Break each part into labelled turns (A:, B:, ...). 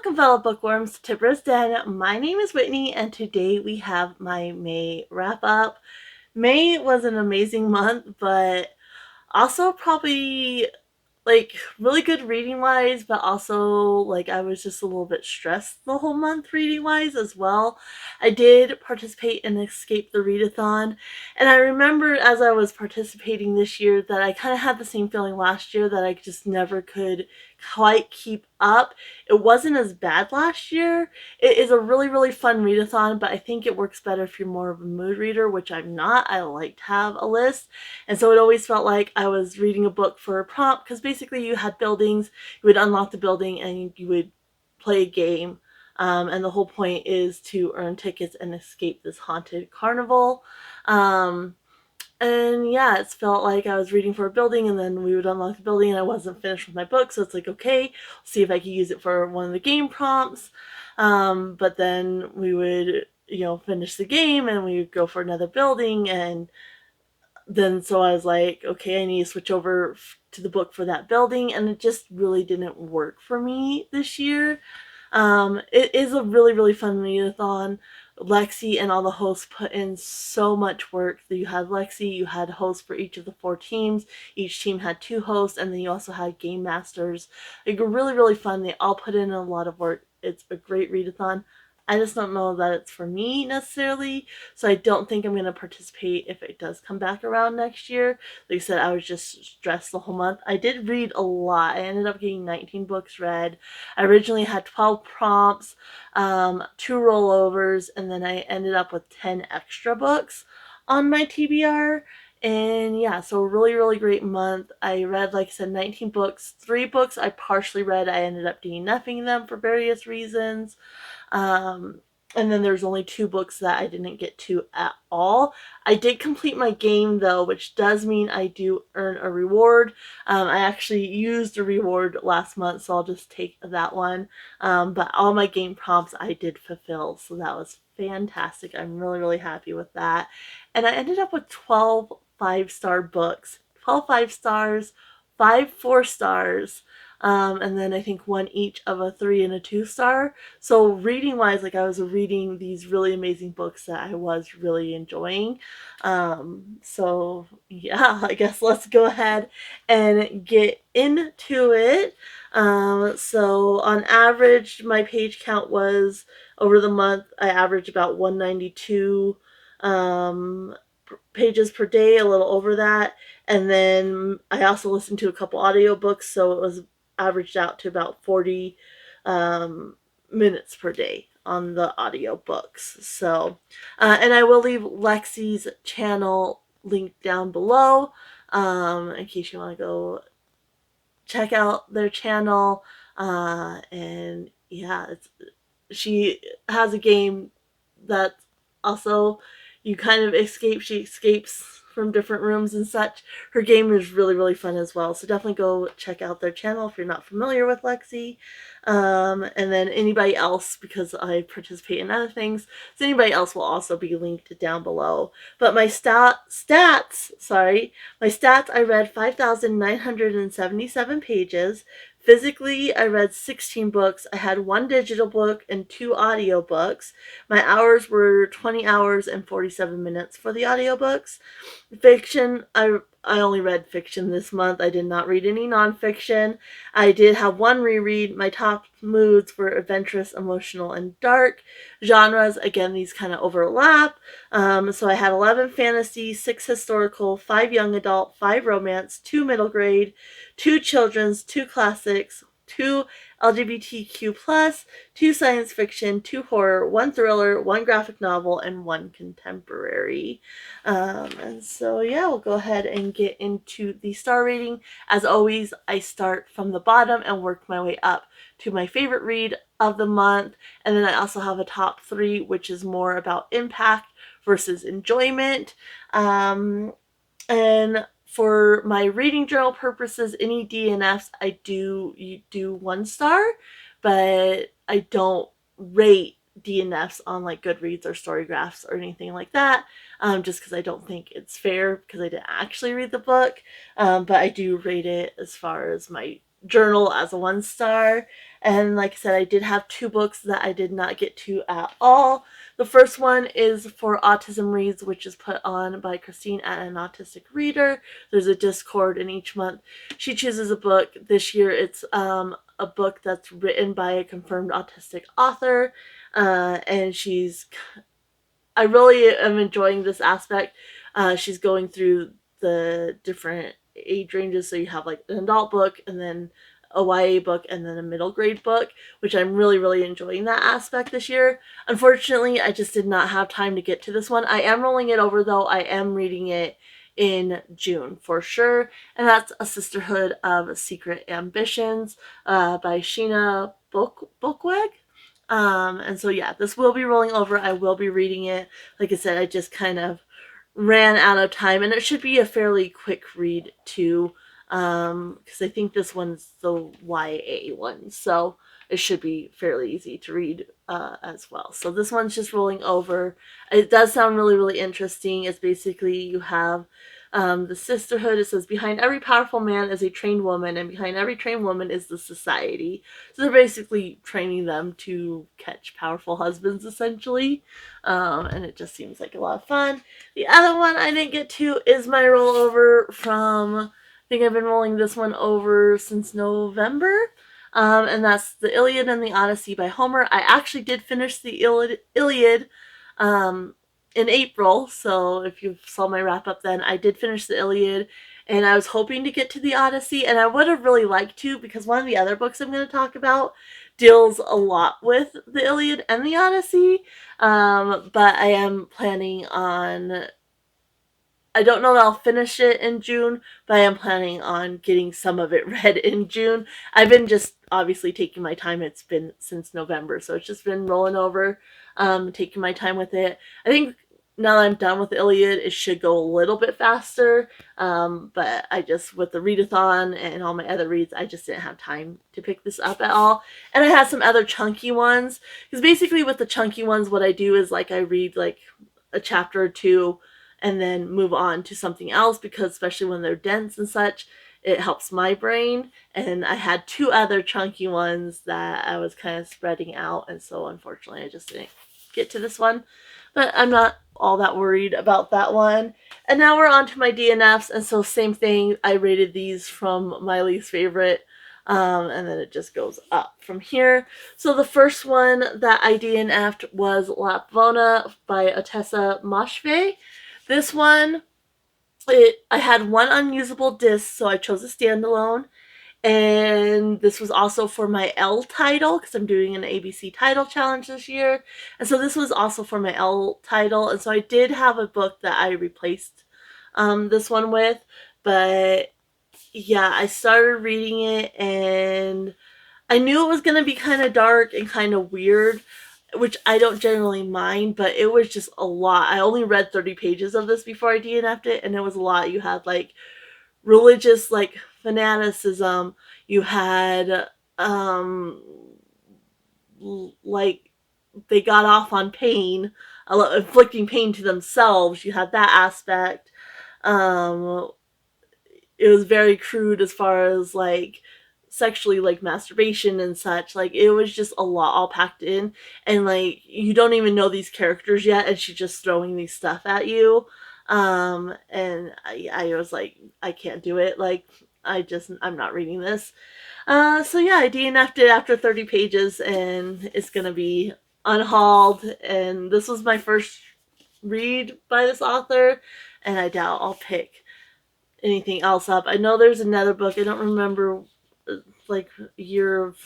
A: Welcome, fellow bookworms, to Tibra's Den. My name is Whitney, and today we have my May wrap up. May was an amazing month, but also probably really good reading wise, but also I was just a little bit stressed the whole month reading wise as well. I did participate in Escape the Readathon, and I remember as I was participating this year that I kind of had the same feeling last year that I just never could quite keep up. It wasn't as bad last year. It is a really fun readathon, but I think it works better if you're more of a mood reader, which I'm not. I like to have a list, and so it always felt like I was reading a book for a prompt, because basically you had buildings, you would unlock the building and you would play a game. And the whole point is to earn tickets and escape this haunted carnival. And yeah, it felt like I was reading for a building, and then we would unlock the building and I wasn't finished with my book, so it's like, okay, see if I could use it for one of the game prompts. But then we would, finish the game and we would go for another building, and then so I was like, okay, I need to switch over to the book for that building, and it just really didn't work for me this year. It is a really fun readathon. Lexi and all the hosts put in so much work. You had Lexi, you had hosts for each of the 4 teams. Each team had 2 hosts, and then you also had game masters. Really fun. They all put in a lot of work. It's a great readathon. I just don't know that it's for me necessarily, so I don't think I'm going to participate if it does come back around next year. Like I said, I was just stressed the whole month. I did read a lot. I ended up getting 19 books read. I originally had 12 prompts, 2 rollovers, and then I ended up with 10 extra books on my TBR. And yeah, so really great month. I read, like I said, 19 books. 3 books I partially read. I ended up DNFing them for various reasons. And then there's only 2 books that I didn't get to at all. I did complete my game though, which does mean I do earn a reward. I actually used a reward last month, so I'll just take that one. But all my game prompts I did fulfill, so that was fantastic. I'm really happy with that. And I ended up with 12 5-star books. 12 5 stars, 5 4 stars, and then I think 1 each of a 3 and a 2-star. So reading wise, I was reading these really amazing books that I was really enjoying. So yeah, I guess let's go ahead and get into it. So on average, my page count was, over the month, I averaged about 192 pages per day, a little over that. And then I also listened to a couple audiobooks, so it was averaged out to about 40 minutes per day on the audiobooks. So, and I will leave Lexi's channel linked down below, in case you want to go check out their channel. And yeah, she has a game that also you kind of escape. She escapes from different rooms and such. Her game is really fun as well, so definitely go check out their channel if you're not familiar with Lexi. And then anybody else, because I participate in other things, so anybody else will also be linked down below. But my stats, I read 5,977 pages. Physically, I read 16 books. I had 1 digital book and 2 audiobooks. My hours were 20 hours and 47 minutes for the audiobooks. Fiction, I only read fiction this month. I did not read any nonfiction. I did have 1 reread. My top moods were adventurous, emotional, and dark. Genres, again, these kind of overlap. So I had 11 fantasy, 6 historical, 5 young adult, 5 romance, 2 middle grade, 2 children's, 2 classics, 2 LGBTQ+, 2 science fiction, 2 horror, 1 thriller, 1 graphic novel, and 1 contemporary. And so yeah, we'll go ahead and get into the star rating. As always, I start from the bottom and work my way up to my favorite read of the month. And then I also have a top 3, which is more about impact versus enjoyment. And for my reading journal purposes, any DNFs I do 1 star, but I don't rate DNFs on Goodreads or Storygraphs or anything like that, just because I don't think it's fair, because I didn't actually read the book. But I do rate it as far as my journal as a 1 star. And like I said, I did have 2 books that I did not get to at all. The first one is for Autism Reads, which is put on by Christina at An Autistic Reader. There's a Discord, and each month she chooses a book. This year it's a book that's written by a confirmed autistic author, and I really am enjoying this aspect. She's going through the different age ranges, so you have like an adult book, and then a YA book, and then a middle grade book, which I'm really, really enjoying that aspect this year. Unfortunately, I just did not have time to get to this one. I am rolling it over though. I am reading it in June for sure, and that's A Sisterhood of Secret Ambitions by Sheena Bookweg. And so yeah, this will be rolling over. I will be reading it. Like I said, I just kind of ran out of time, and it should be a fairly quick read too, because I think this one's the YA one, so it should be fairly easy to read as well. So this one's just rolling over. It does sound really, really interesting. It's basically you have the sisterhood. It says, behind every powerful man is a trained woman, and behind every trained woman is the society. So they're basically training them to catch powerful husbands, essentially. And it just seems like a lot of fun. The other one I didn't get to is my rollover from, I think I've been rolling this one over since November. And that's The Iliad and the Odyssey by Homer. I actually did finish the Iliad in April, so if you saw my wrap up then, I did finish the Iliad, and I was hoping to get to the Odyssey, and I would have really liked to, because one of the other books I'm going to talk about deals a lot with the Iliad and the Odyssey, but I am planning on, I don't know that I'll finish it in June, but I am planning on getting some of it read in June. I've been just obviously taking my time. It's been since November, so it's just been rolling over, taking my time with it. I think now that I'm done with the Iliad, it should go a little bit faster, but I just, with the readathon and all my other reads, I just didn't have time to pick this up at all. And I had some other chunky ones, because basically with the chunky ones, what I do is like I read like a chapter or two and then move on to something else, because especially when they're dense and such, it helps my brain. And I had 2 other chunky ones that I was kind of spreading out, and so unfortunately I just didn't get to this one. But I'm not all that worried about that one. And now we're on to my DNFs, and so same thing, I rated these from my least favorite, and then it just goes up from here. So the first one that I DNF'd was Lapvona by Ottessa Moshfegh. This one, I had 1 unusable disc, so I chose a standalone. And this was also for my L title, because I'm doing an ABC title challenge this year. And so this was also for my L title. And so I did have a book that I replaced this one with. But yeah, I started reading it, and I knew it was going to be kind of dark and kind of weird, which I don't generally mind, but it was just a lot. I only read 30 pages of this before I DNF'd it, and it was a lot. You had like religious like fanaticism, you had like they got off on pain, inflicting pain to themselves. You had that aspect. It was very crude as far as like sexually, like masturbation and such. Like it was just a lot all packed in, and like you don't even know these characters yet, and she's just throwing these stuff at you. And I was like, I can't do it. Like I'm not reading this. So yeah, I DNF'd it after 30 pages, and it's gonna be unhauled. And this was my first read by this author, and I doubt I'll pick anything else up. I know there's another book, I don't remember, like year of,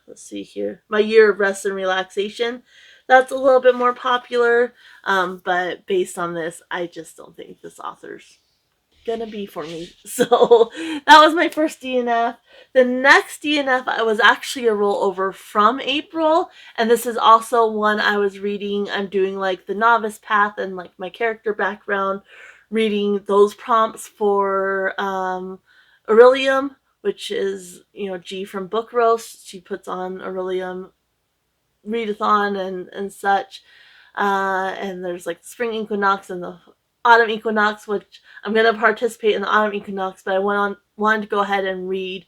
A: let's see here, My Year of Rest and Relaxation. That's a little bit more popular, but based on this, I just don't think this author's gonna be for me. So that was my first DNF. The next DNF was actually a rollover from April, and this is also one I was reading. I'm doing like the novice path and like my character background, reading those prompts for Aurelium, which is, G from Book Roast. She puts on Aurelium readathon and such. And there's like the spring equinox and the autumn equinox, which I'm going to participate in the autumn equinox, but I wanted to go ahead and read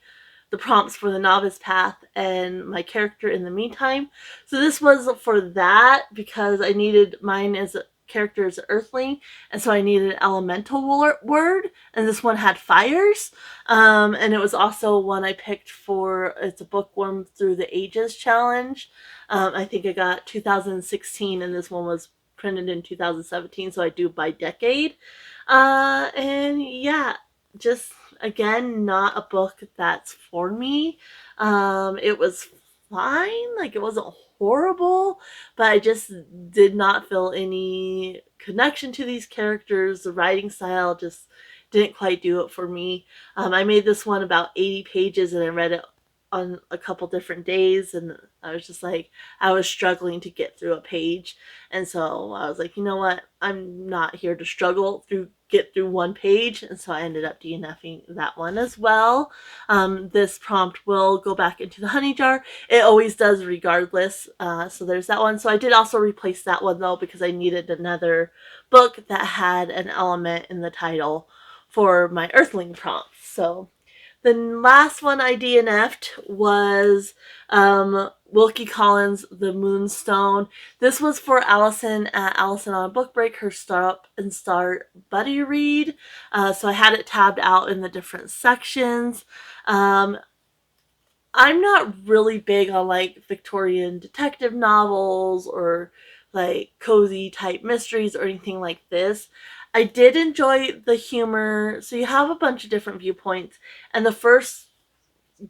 A: the prompts for the novice path and my character in the meantime. So this was for that because I needed mine as a character as an earthling, and so I needed an elemental word, and this one had fires. And it was also one I picked for, it's a bookworm through the ages challenge. I think I got 2016, and this one was printed in 2017, so I do by decade. And yeah, just again, not a book that's for me. It was fine, like it wasn't horrible, but I just did not feel any connection to these characters. The writing style just didn't quite do it for me. I made this one about 80 pages and I read it on a couple different days, and I was just like, I was struggling to get through a page. And so I was like, you know what, I'm not here to struggle through get through one page, and so I ended up DNFing that one as well. This prompt will go back into the honey jar. It always does regardless, so there's that one. So I did also replace that one though because I needed another book that had an element in the title for my earthling prompts. So the last one I DNF'd was Wilkie Collins' The Moonstone. This was for Allison at Allison on a Book Break, her Stop and Start buddy read. So I had it tabbed out in the different sections. I'm not really big on like Victorian detective novels or like cozy type mysteries or anything like this. I did enjoy the humor. So you have a bunch of different viewpoints, and the first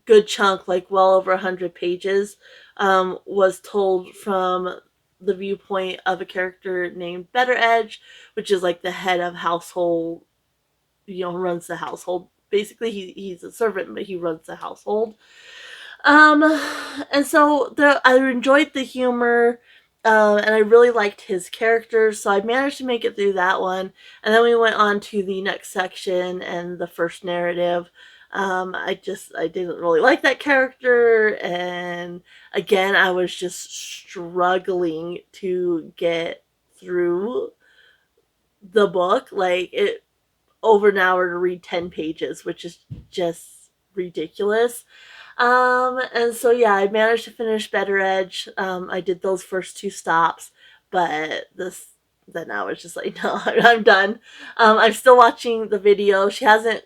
A: good chunk, like well over 100 pages, was told from the viewpoint of a character named Better Edge, which is like the head of household, runs the household. Basically, he's a servant, but he runs the household. Um, and so I enjoyed the humor, and I really liked his character, so I managed to make it through that one. And then we went on to the next section and the first narrative. I didn't really like that character, and again, I was just struggling to get through the book. Like, it over an hour to read 10 pages, which is just ridiculous. And so yeah, I managed to finish Better Edge. I did those first two stops, but then I was just like, no, I'm done. I'm still watching the video. She hasn't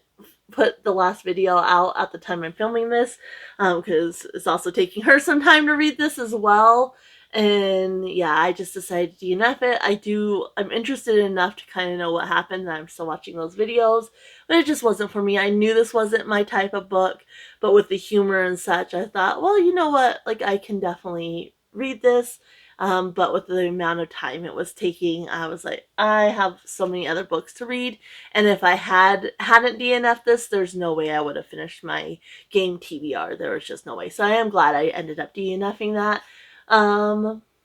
A: put the last video out at the time I'm filming this, because it's also taking her some time to read this as well. And yeah, I just decided to DNF it. I'm interested enough to kind of know what happened, and I'm still watching those videos, but it just wasn't for me. I knew this wasn't my type of book, but with the humor and such, I thought, well, you know what, like I can definitely read this. But with the amount of time it was taking, I was like, I have so many other books to read, and if I hadn't DNF'd this, there's no way I would have finished my game TBR. There was just no way. So I am glad I ended up DNFing that.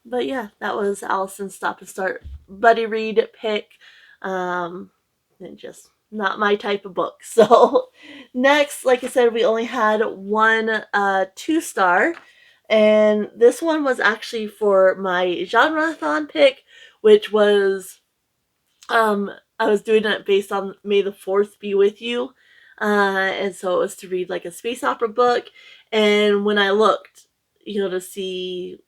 A: But yeah, that was Allison's Stop and Start buddy read pick. And just not my type of book. So next, like I said, we only had one 2-star. And this one was actually for my genre-thon pick, which was, I was doing it based on May the 4th Be With You. And so it was to read like a space opera book. And when I looked, to see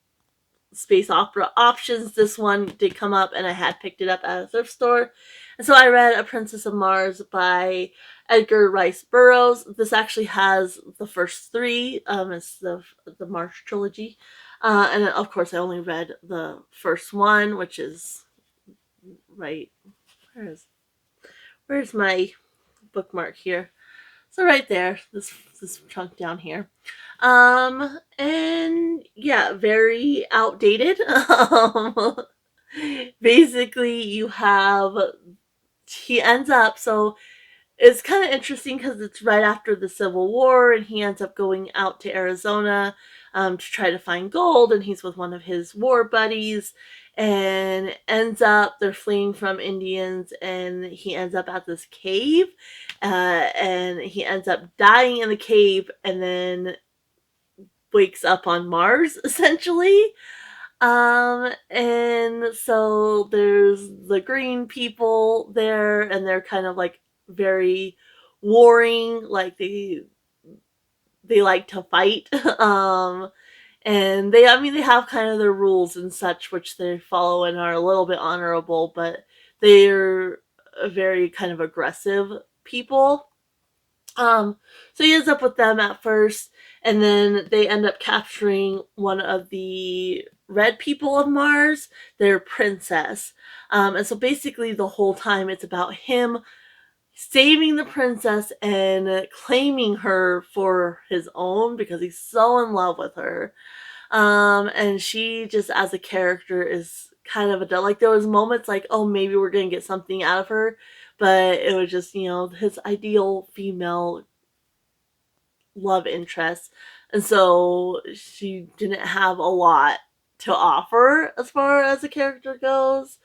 A: space opera options, this one did come up, and I had picked it up at a thrift store. And so I read A Princess of Mars by Edgar Rice Burroughs. This actually has the first 3. It's the Mars trilogy. And of course, I only read the first one, which is right. Where's my bookmark here? So right there, this chunk down here. And yeah, very outdated. Basically, he ends up, so it's kind of interesting because it's right after the Civil War, and he ends up going out to Arizona to try to find gold, and he's with one of his war buddies, and they're fleeing from Indians, and he ends up at this cave, and he ends up dying in the cave, and then wakes up on Mars, essentially. And so there's the green people there, and they're kind of like very warring, like they like to fight. And they have kind of their rules and such, which they follow and are a little bit honorable, but they're a very kind of aggressive people. So he ends up with them at first, and then they end up capturing one of the red people of Mars, their princess. And so basically the whole time it's about him saving the princess and claiming her for his own because he's so in love with her. And she just as a character is kind of a like there was moments like, oh, maybe we're gonna get something out of her, but it was just, his ideal female love interest. And so she didn't have a lot to offer as far as the character goes.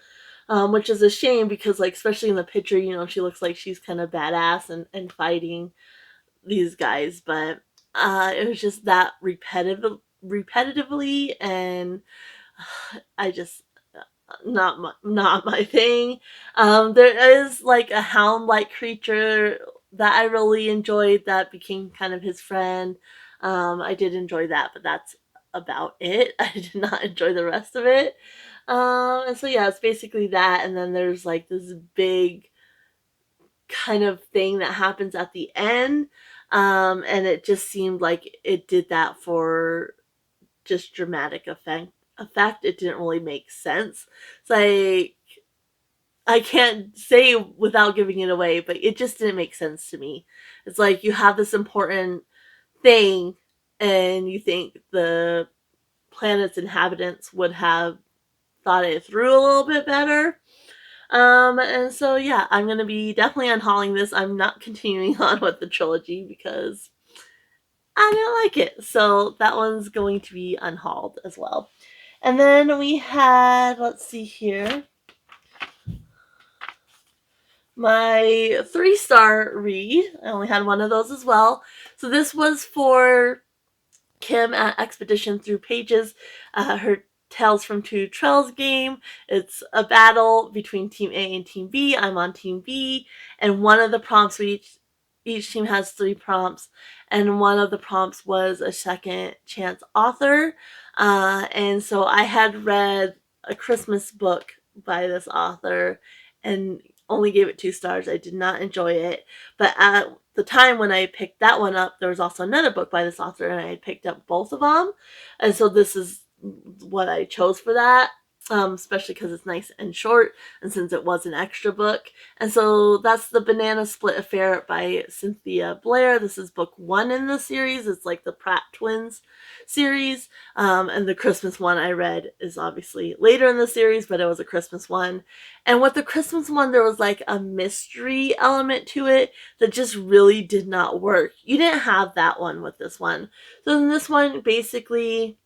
A: Which is a shame because, like, especially in the picture, she looks like she's kind of badass and fighting these guys, but it was just that repetitively, and I just not my thing. There is like a hound-like creature that I really enjoyed that became kind of his friend. I did enjoy that, but that's about it. I did not enjoy the rest of it. And so yeah, it's basically that, and then there's like this big kind of thing that happens at the end, and it just seemed like it did that for just dramatic effect. It didn't really make sense. It's like, I can't say without giving it away, but it just didn't make sense to me. It's like you have this important thing, and you think the planet's inhabitants would have thought it through a little bit better. And so yeah, I'm gonna be definitely unhauling this. I'm not continuing on with the trilogy because I didn't like it. So that one's going to be unhauled as well. And then we had, let's see here, my 3-star read. I only had one of those as well. So this was for Kim at Expedition Through Pages, her Tales from Two Trails game. It's a battle between Team A and Team B. I'm on Team B, and one of the prompts each team has 3 prompts, and one of the prompts was a second chance author. And so I had read a Christmas book by this author and only gave it 2 stars. I did not enjoy it, but at the time when I picked that one up, there was also another book by this author, and I had picked up both of them, and so this is what I chose for that. Especially because it's nice and short, and since it was an extra book. And so that's The Banana Split Affair by Cynthia Blair. This is book 1 in the series. It's like the Pratt twins series. And the Christmas one I read is obviously later in the series, but it was a Christmas one. And with the Christmas one, there was like a mystery element to it that just really did not work. You didn't have that one with this one. So in this one, basically,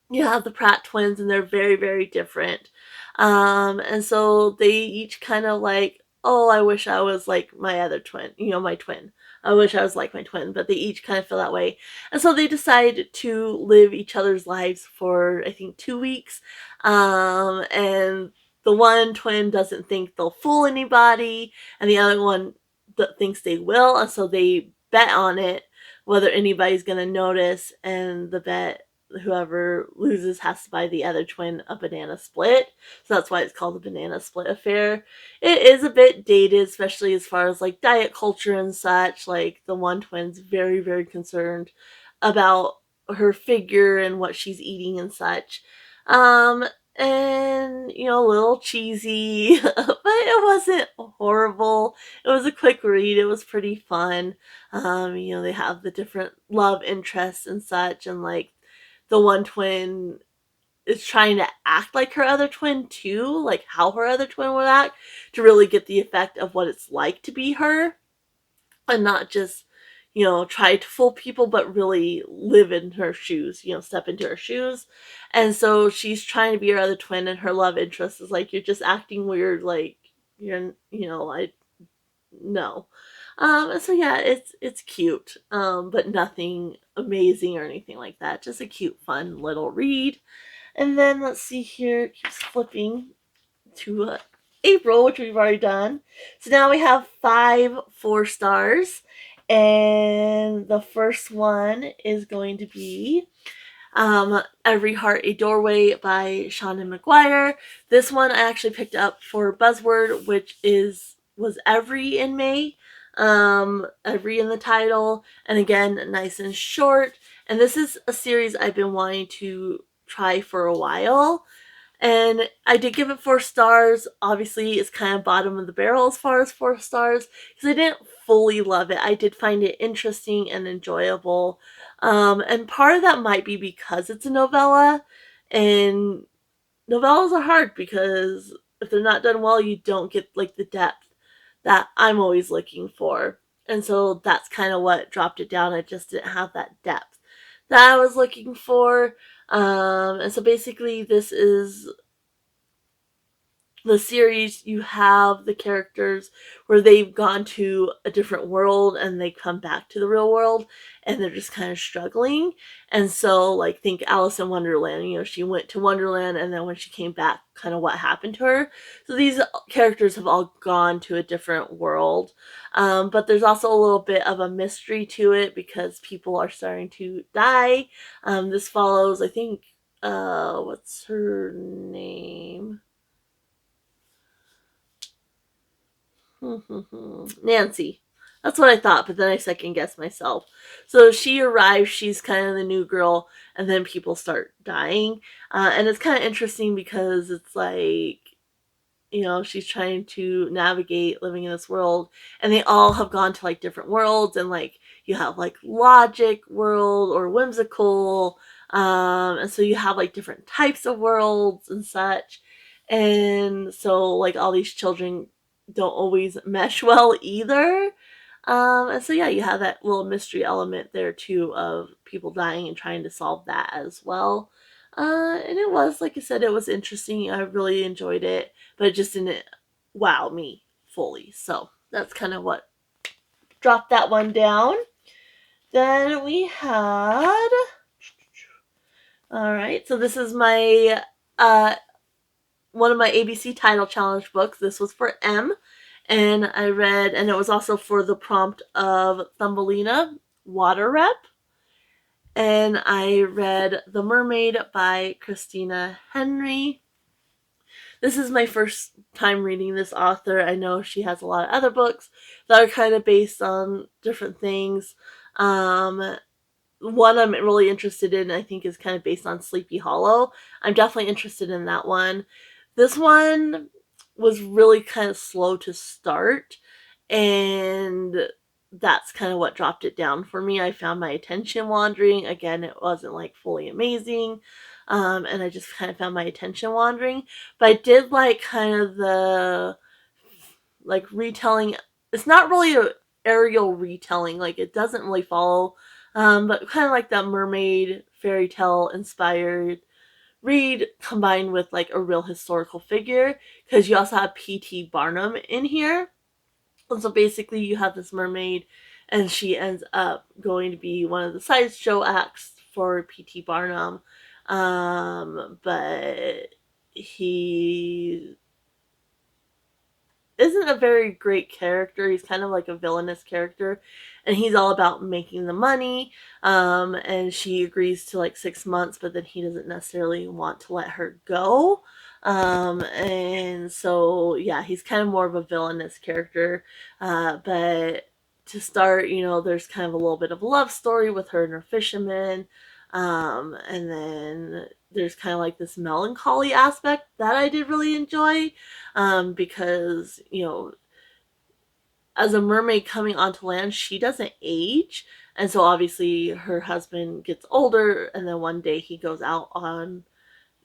A: you have the Pratt twins, and they're very, very different. And so they each kind of like, oh, I wish I was like my other twin, my twin. I wish I was like my twin, but they each kind of feel that way. And so they decide to live each other's lives for, I think, 2 weeks. And the one twin doesn't think they'll fool anybody, and the other one thinks they will. And so they bet on it, whether anybody's going to notice, and the bet, whoever loses has to buy the other twin a banana split. So that's why it's called the Banana Split Affair. It is a bit dated, especially as far as like diet culture and such. Like the one twin's very, very concerned about her figure and what she's eating and such. And a little cheesy, but it wasn't horrible. It was a quick read. It was pretty fun. They have the different love interests and such, and like the one twin is trying to act like her other twin too, like how her other twin would act, to really get the effect of what it's like to be her, and not just, try to fool people, but really live in her shoes, step into her shoes. And so she's trying to be her other twin, and her love interest is like, you're just acting weird, like, I no. And so yeah, it's cute, but nothing amazing or anything like that. Just a cute, fun little read. And then let's see here, it keeps flipping to April, which we've already done. So now we have 5 4 stars, And the first one is going to be Every Heart a Doorway by Shannon McGuire. This one I actually picked up for Buzzword, which was Every in May. Every in the title, and again, nice and short. And this is a series I've been wanting to try for a while. And I did give it 4 stars. Obviously, it's kind of bottom of the barrel as far as 4 stars because I didn't fully love it. I did find it interesting and enjoyable. And part of that might be because it's a novella. And novellas are hard because if they're not done well, you don't get like the depth that I'm always looking for. And so that's kind of what dropped it down. I just didn't have that depth that I was looking for. And so basically, this is the series. You have the characters where they've gone to a different world and they come back to the real world and they're just kind of struggling. And so, like, think Alice in Wonderland. She went to Wonderland and then when she came back, kind of what happened to her. So these characters have all gone to a different world. But there's also a little bit of a mystery to it because people are starting to die. This follows, I think, what's her name? Nancy. That's what I thought, but then I second guessed myself. So she arrives, she's kind of the new girl, and then people start dying. And it's kind of interesting because it's like, she's trying to navigate living in this world, and they all have gone to like different worlds, and like you have like logic world or whimsical, and so you have like different types of worlds and such. And so like all these children don't always mesh well either. And so yeah, you have that little mystery element there too of people dying and trying to solve that as well. And it was, like I said, it was interesting. I really enjoyed it, but it just didn't wow me fully. So that's kind of what dropped that one down. Then we had, all right, so this is my one of my ABC title challenge books. This was for M, and I read, and it was also for the prompt of Thumbelina Water Rep. And I read The Mermaid by Christina Henry. This is my first time reading this author. I know she has a lot of other books that are kind of based on different things. One I'm really interested in, I think, is kind of based on Sleepy Hollow. I'm definitely interested in that one. This one was really kind of slow to start, and that's kind of what dropped it down for me. I found my attention wandering. Again, it wasn't like fully amazing, and I just kind of found my attention wandering. But I did like kind of the like retelling. It's not really a aerial retelling. Like it doesn't really follow, but kind of like that mermaid fairy tale inspired read combined with like a real historical figure, because you also have P.T. Barnum in here. And so basically you have this mermaid and she ends up going to be one of the sideshow acts for P.T. Barnum. But he isn't a very great character. He's kind of like a villainous character, and he's all about making the money. And she agrees to like 6 months, but then he doesn't necessarily want to let her go. And so yeah, he's kind of more of a villainous character. But to start, there's kind of a little bit of a love story with her and her fisherman. And then there's kind of like this melancholy aspect that I did really enjoy, because as a mermaid coming onto land, she doesn't age, and so obviously her husband gets older, and then one day he goes out on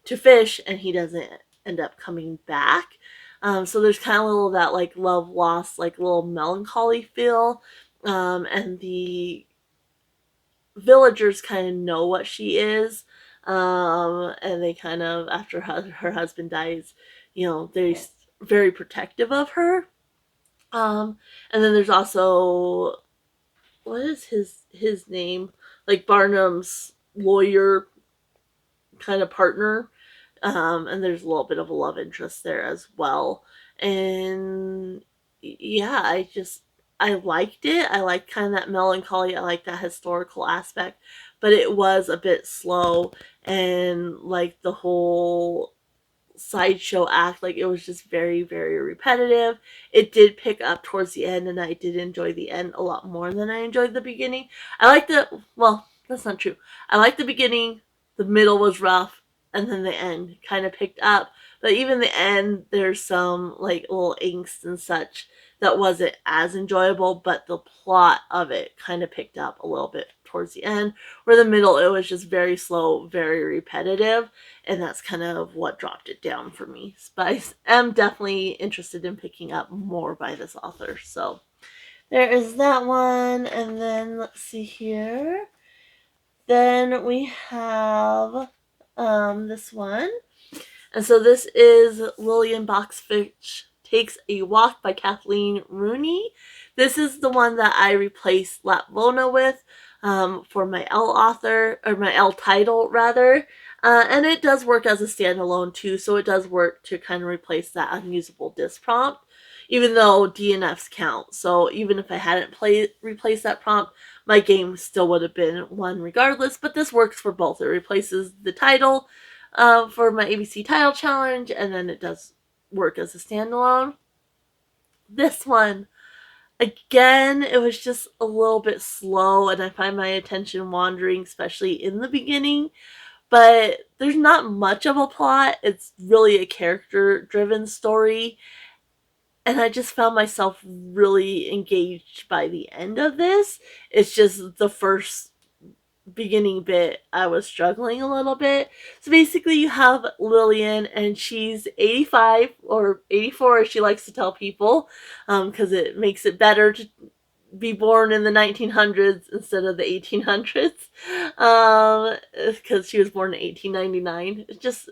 A: to fish, and he doesn't end up coming back. So there's kind of a little that like love lost, like little melancholy feel, and the villagers kind of know what she is, and they kind of, after her husband dies, they're very protective of her. And then there's also, what is his name? Like Barnum's lawyer kind of partner. And there's a little bit of a love interest there as well. And yeah, I liked it. I liked kind of that melancholy. I liked that historical aspect, but it was a bit slow, and like the whole sideshow act, like it was just very, very repetitive. It did pick up towards the end, and I did enjoy the end a lot more than I enjoyed the beginning. I liked the, well, that's not true. I liked the beginning, the middle was rough, and then the end kind of picked up. But even the end, there's some like little angst and such that wasn't as enjoyable, but the plot of it kind of picked up a little bit towards the end. Where the middle, it was just very slow, very repetitive, and that's kind of what dropped it down for me. But I am definitely interested in picking up more by this author. So there is that one, and then let's see here. Then we have this one. And so this is Lillian Boxfish Takes a Walk by Kathleen Rooney. This is the one that I replaced Lapvona with for my L author, or my L title rather. And it does work as a standalone too, so it does work to kind of replace that unusable disc prompt, even though DNFs count. So even if I hadn't replaced that prompt, my game still would have been one regardless, but this works for both. It replaces the title for my ABC title challenge, and then it does work as a standalone. This one, again, it was just a little bit slow, and I find my attention wandering, especially in the beginning. But there's not much of a plot. It's really a character-driven story, and I just found myself really engaged by the end of this. It's just the first beginning bit I was struggling a little bit. So basically you have Lillian, and she's 85 or 84 as she likes to tell people, because it makes it better to be born in the 1900s instead of the 1800s, because she was born in 1899. It's just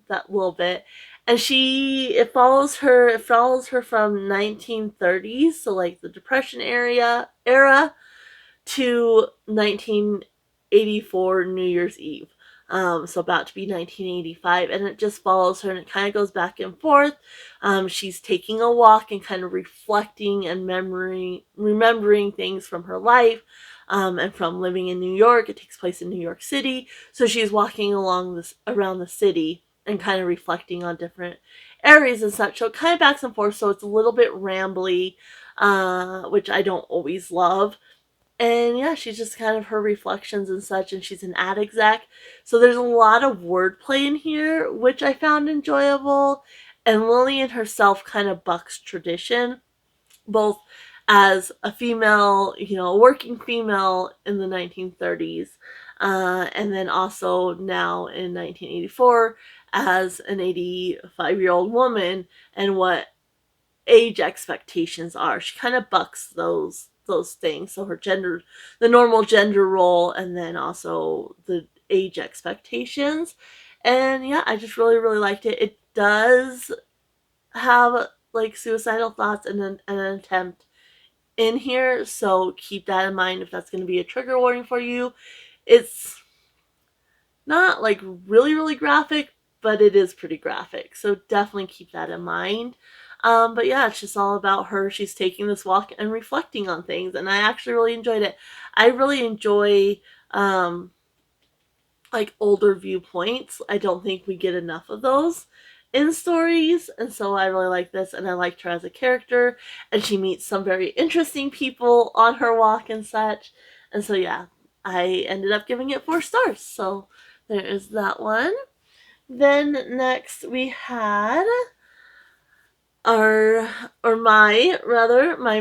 A: that little bit. And it follows her from 1930s, so like the Depression era to 1984 New Year's Eve. So about to be 1985, and it just follows her, and it kind of goes back and forth. She's taking a walk and kind of reflecting and remembering things from her life, and from living in New York. It takes place in New York City, so she's walking around the city and kind of reflecting on different areas and such. So it kind of backs and forth, so it's a little bit rambly, which I don't always love. And yeah, she's just kind of her reflections and such, and she's an ad exec. So there's a lot of wordplay in here, which I found enjoyable. And Lillian herself kind of bucks tradition, both as a female, a working female in the 1930s, and then also now in 1984 as an 85-year-old woman, and what age expectations are. She kind of bucks those things. So her gender, the normal gender role, and then also the age expectations. And yeah, I just really, really liked it. It does have like suicidal thoughts and an attempt in here, so keep that in mind if that's going to be a trigger warning for you. It's not like really, really graphic, but it is pretty graphic, so definitely keep that in mind. But yeah, it's just all about her. She's taking this walk and reflecting on things, and I actually really enjoyed it. I really enjoy like older viewpoints. I don't think we get enough of those in stories, and so I really like this, and I liked her as a character, and she meets some very interesting people on her walk and such. And so yeah, I ended up giving it 4 stars. So there is that one. Then next we had my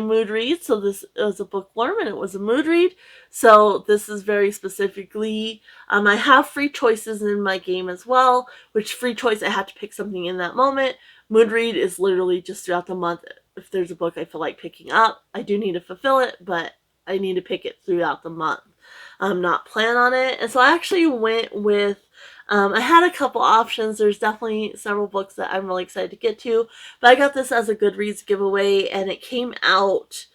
A: mood read. So this was a bookworm, and it was a mood read. So this is very specifically, I have free choices in my game as well, which free choice, I have to pick something in that moment. Mood read is literally just throughout the month. If there's a book I feel like picking up, I do need to fulfill it, but I need to pick it throughout the month. Not plan on it. And so I actually went with, I had a couple options. There's definitely several books that I'm really excited to get to, but I got this as a Goodreads giveaway, and it came out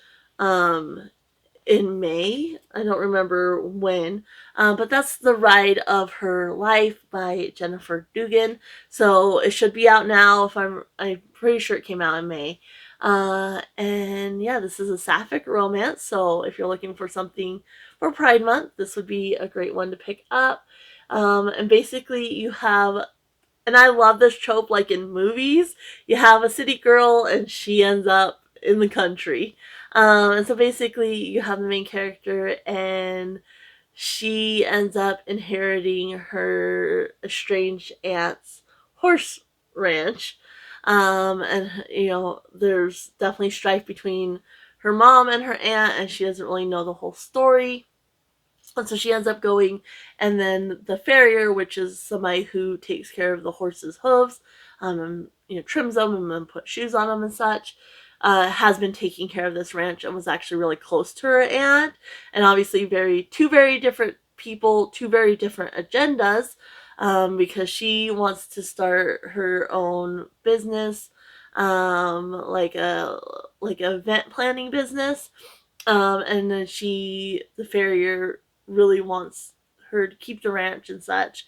A: in May. I don't remember when, but that's The Ride of Her Life by Jennifer Dugan. So it should be out now. I'm pretty sure it came out in May. And yeah, this is a sapphic romance. So if you're looking for something for Pride Month, this would be a great one to pick up. And basically, you have, and I love this trope, like in movies, you have a city girl and she ends up in the country. And so basically, you have the main character, and she ends up inheriting her estranged aunt's horse ranch. And, there's definitely strife between her mom and her aunt, and she doesn't really know the whole story. And so she ends up going, and then the farrier, which is somebody who takes care of the horse's hooves, and trims them and then puts shoes on them and such, has been taking care of this ranch and was actually really close to her aunt. And obviously, two very different people, two very different agendas, because she wants to start her own business, like a event planning business, and then the farrier, really wants her to keep the ranch and such.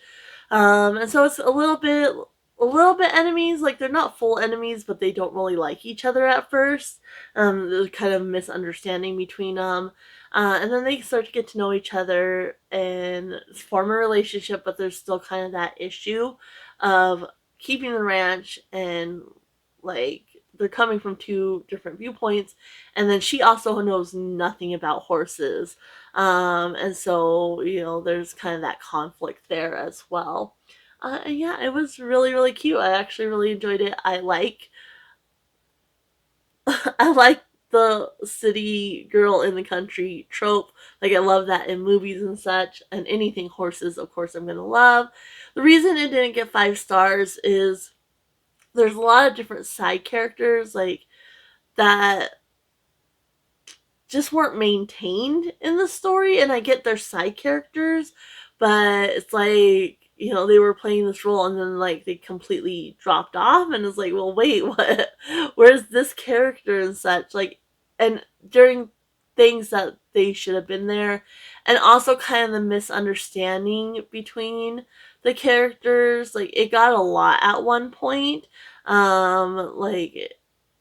A: And so it's a little bit enemies. Like, they're not full enemies, but they don't really like each other at first. There's kind of misunderstanding between them. And then they start to get to know each other and form a relationship, but there's still kind of that issue of keeping the ranch, and like they're coming from two different viewpoints, and then she also knows nothing about horses, and so there's kind of that conflict there as well. And yeah, it was really really cute. I actually really enjoyed it. I like I like the city girl in the country trope. Like, I love that in movies and such, and anything horses, of course, I'm gonna love. The reason it didn't get 5 stars is there's a lot of different side characters, like, that just weren't maintained in the story. And I get their side characters, but it's like, they were playing this role, and then like they completely dropped off, and it's like, well, wait, what? Where's this character and such? Like, and during things that they should have been there, and also kind of the misunderstanding between the characters, like, it got a lot at one point. Like,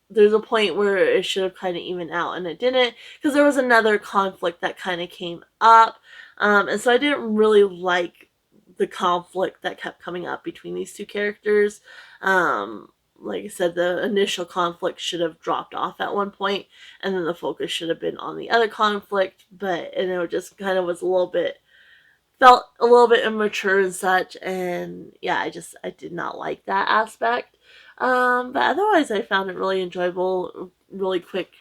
A: there's a point where it should have kind of evened out, and it didn't, because there was another conflict that kind of came up. And so I didn't really like the conflict that kept coming up between these two characters. Like I said, the initial conflict should have dropped off at one point, and then the focus should have been on the other conflict, and it just kind of felt a little bit immature and such. And yeah, I did not like that aspect. But otherwise, I found it really enjoyable, really quick,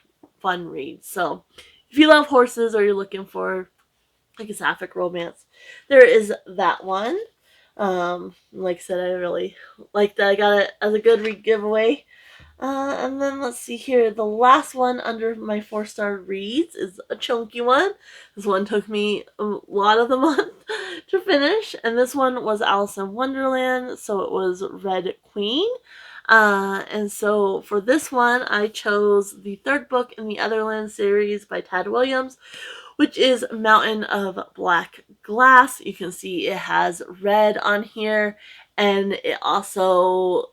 A: fun read. So if you love horses, or you're looking for like a sapphic romance, there is that one. Like I said, I really liked that. I got it as a good read giveaway. And then let's see here. The last one under my 4-star reads is a chunky one. This one took me a lot of the month to finish. And this one was Alice in Wonderland. So it was Red Queen. And so for this one, I chose the third book in the Otherland series by Tad Williams, which is Mountain of Black Glass. You can see it has red on here, and it also,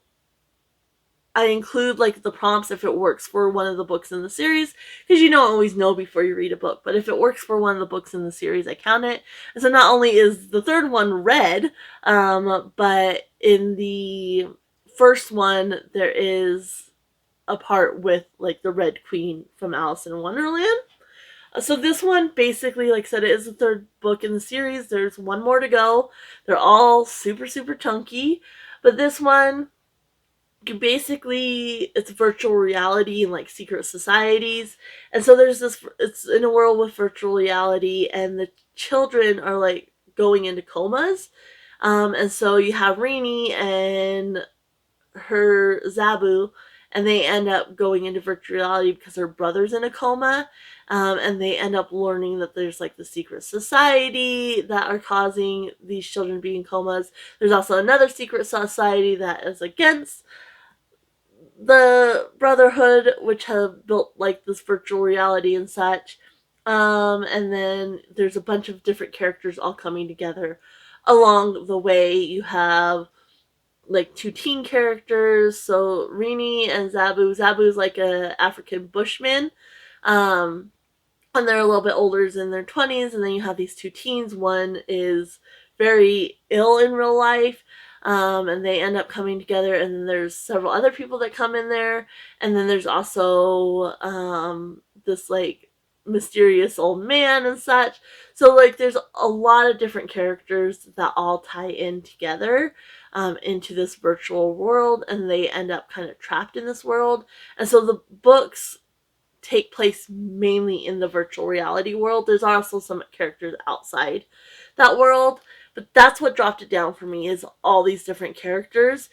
A: I include like the prompts if it works for one of the books in the series, because you don't always know before you read a book, but if it works for one of the books in the series, I count it. And so not only is the third one red, but in the first one there is a part with like the Red Queen from Alice in Wonderland. So this one, basically, like I said, it is the third book in the series. There's one more to go. They're all super, super chunky. But this one, basically, it's virtual reality and like secret societies. And so it's in a world with virtual reality, and the children are like going into comas. And so you have Rainy and her Zabu, and they end up going into virtual reality because her brother's in a coma. And they end up learning that there's like the secret society that are causing these children to be in comas. There's also another secret society that is against the Brotherhood, which have built like this virtual reality and such. And then there's a bunch of different characters all coming together along the way. You have like 2 teen characters, so Rini and Zabu. Zabu's like a African bushman. Um, and they're a little bit older, in their 20s, and then you have these 2 teens. One is very ill in real life, and they end up coming together, and then there's several other people that come in there, and then there's also this like mysterious old man and such. So like there's a lot of different characters that all tie in together into this virtual world, and they end up kind of trapped in this world. And so the books take place mainly in the virtual reality world. There's also some characters outside that world, but that's what dropped it down for me, is all these different characters.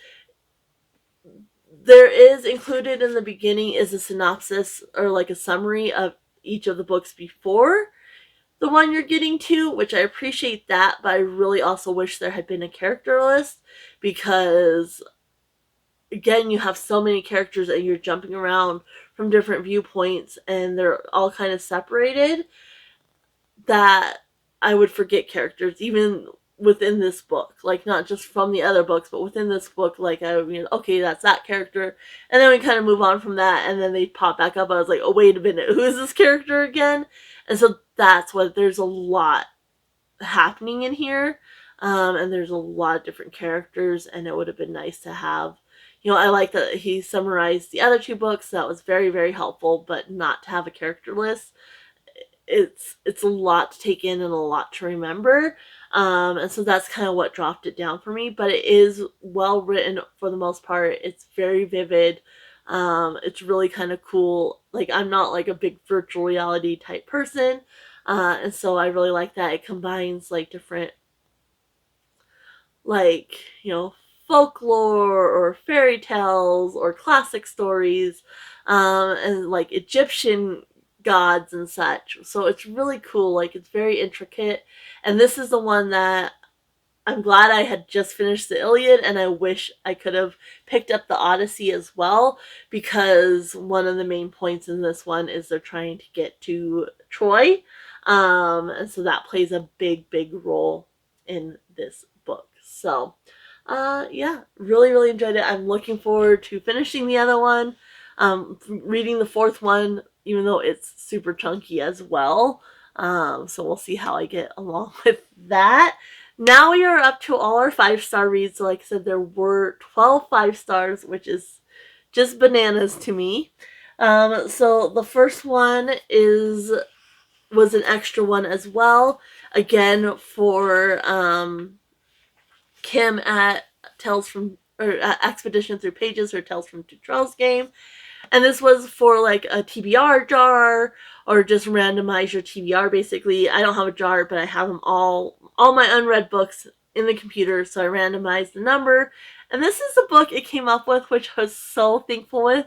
A: There is included in the beginning is a synopsis or like a summary of each of the books before the one you're getting to, which I appreciate that, but I really also wish there had been a character list, because again, you have so many characters and you're jumping around from different viewpoints and they're all kind of separated, that I would forget characters even within this book. Like, not just from the other books, but within this book, like, I would be, okay, that's that character. And then we kind of move on from that, and then they pop back up. I was like, oh, wait a minute, who is this character again? And so that's what, there's a lot happening in here. And there's a lot of different characters, and it would have been nice to have, I like that he summarized the other 2 books. That was very, very helpful, but not to have a character list. It's a lot to take in and a lot to remember. And so that's kind of what dropped it down for me. But it is well written for the most part. It's very vivid. It's really kind of cool. Like, I'm not like a big virtual reality type person. And so I really like that. It combines like different, like, folklore or fairy tales or classic stories, and like Egyptian gods and such. So it's really cool. Like, it's very intricate. And this is the one that I'm glad I had just finished the Iliad, and I wish I could have picked up the Odyssey as well, because one of the main points in this one is they're trying to get to Troy. And so that plays a big, big role in this book. So, yeah, really, really enjoyed it. I'm looking forward to finishing the other one, reading the 4th one, even though it's super chunky as well. So we'll see how I get along with that. Now we are up to all our 5-star reads. So like I said, there were 12 5-stars, which is just bananas to me. So the first one was an extra one as well. Again, for Kim at Expedition Through Pages, or Tales from Two Trails game. And this was for like a TBR jar, or just randomize your TBR basically. I don't have a jar, but I have them all my unread books in the computer, so I randomized the number. And this is the book it came up with, which I was so thankful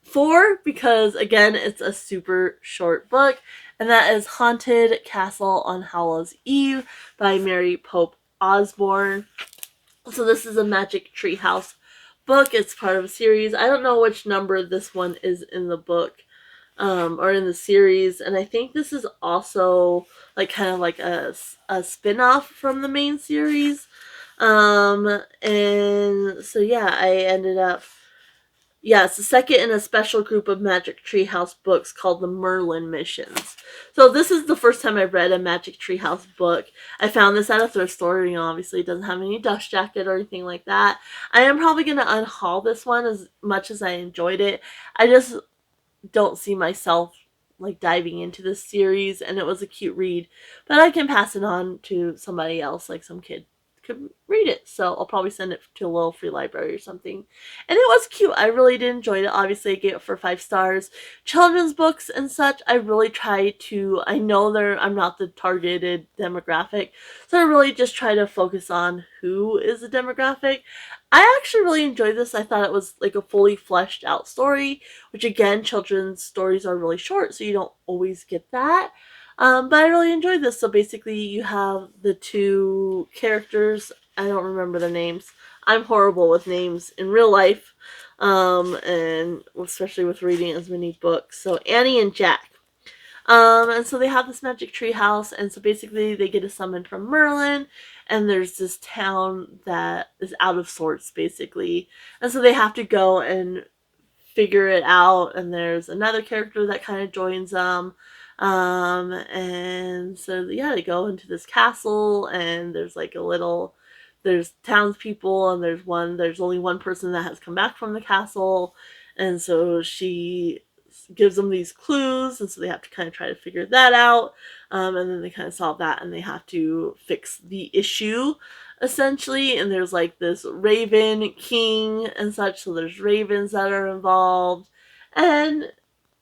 A: for, because again, it's a super short book, and that is Haunted Castle on Hallows Eve by Mary Pope Osborne. So this is a Magic Tree House book. It's part of a series. I don't know which number this one is in the book, or in the series, and I think this is also like kind of like a spin-off from the main series. And so yeah, I ended up, it's the second in a special group of Magic Tree House books called the Merlin Missions. So this is the first time I've read a Magic Tree House book. I found this at a thrift store. Obviously it doesn't have any dust jacket or anything like that. I am probably going to unhaul this one, as much as I enjoyed it. I just don't see myself like diving into this series, and it was a cute read. But I can pass it on to somebody else, like some kid could read it. So I'll probably send it to a little free library or something. And it was cute. I really did enjoy it. Obviously I gave it for 5 stars. Children's books and such, I really try to, I know I'm not the targeted demographic, so I really just try to focus on who is the demographic. I actually really enjoyed this. I thought it was like a fully fleshed out story, which again, children's stories are really short, so you don't always get that. But I really enjoyed this. So basically you have the 2 characters. I don't remember their names. I'm horrible with names in real life, and especially with reading as many books. So Annie and Jack. And so they have this magic tree house, and so basically they get a summon from Merlin, and there's this town that is out of sorts, basically. And so they have to go and figure it out, and there's another character that kind of joins them. And so yeah, they go into this castle, and there's like a little, there's townspeople, and there's only one person that has come back from the castle, and so she gives them these clues, and so they have to kind of try to figure that out. And then they kind of solve that, and they have to fix the issue essentially. And there's like this raven king and such, so there's ravens that are involved. And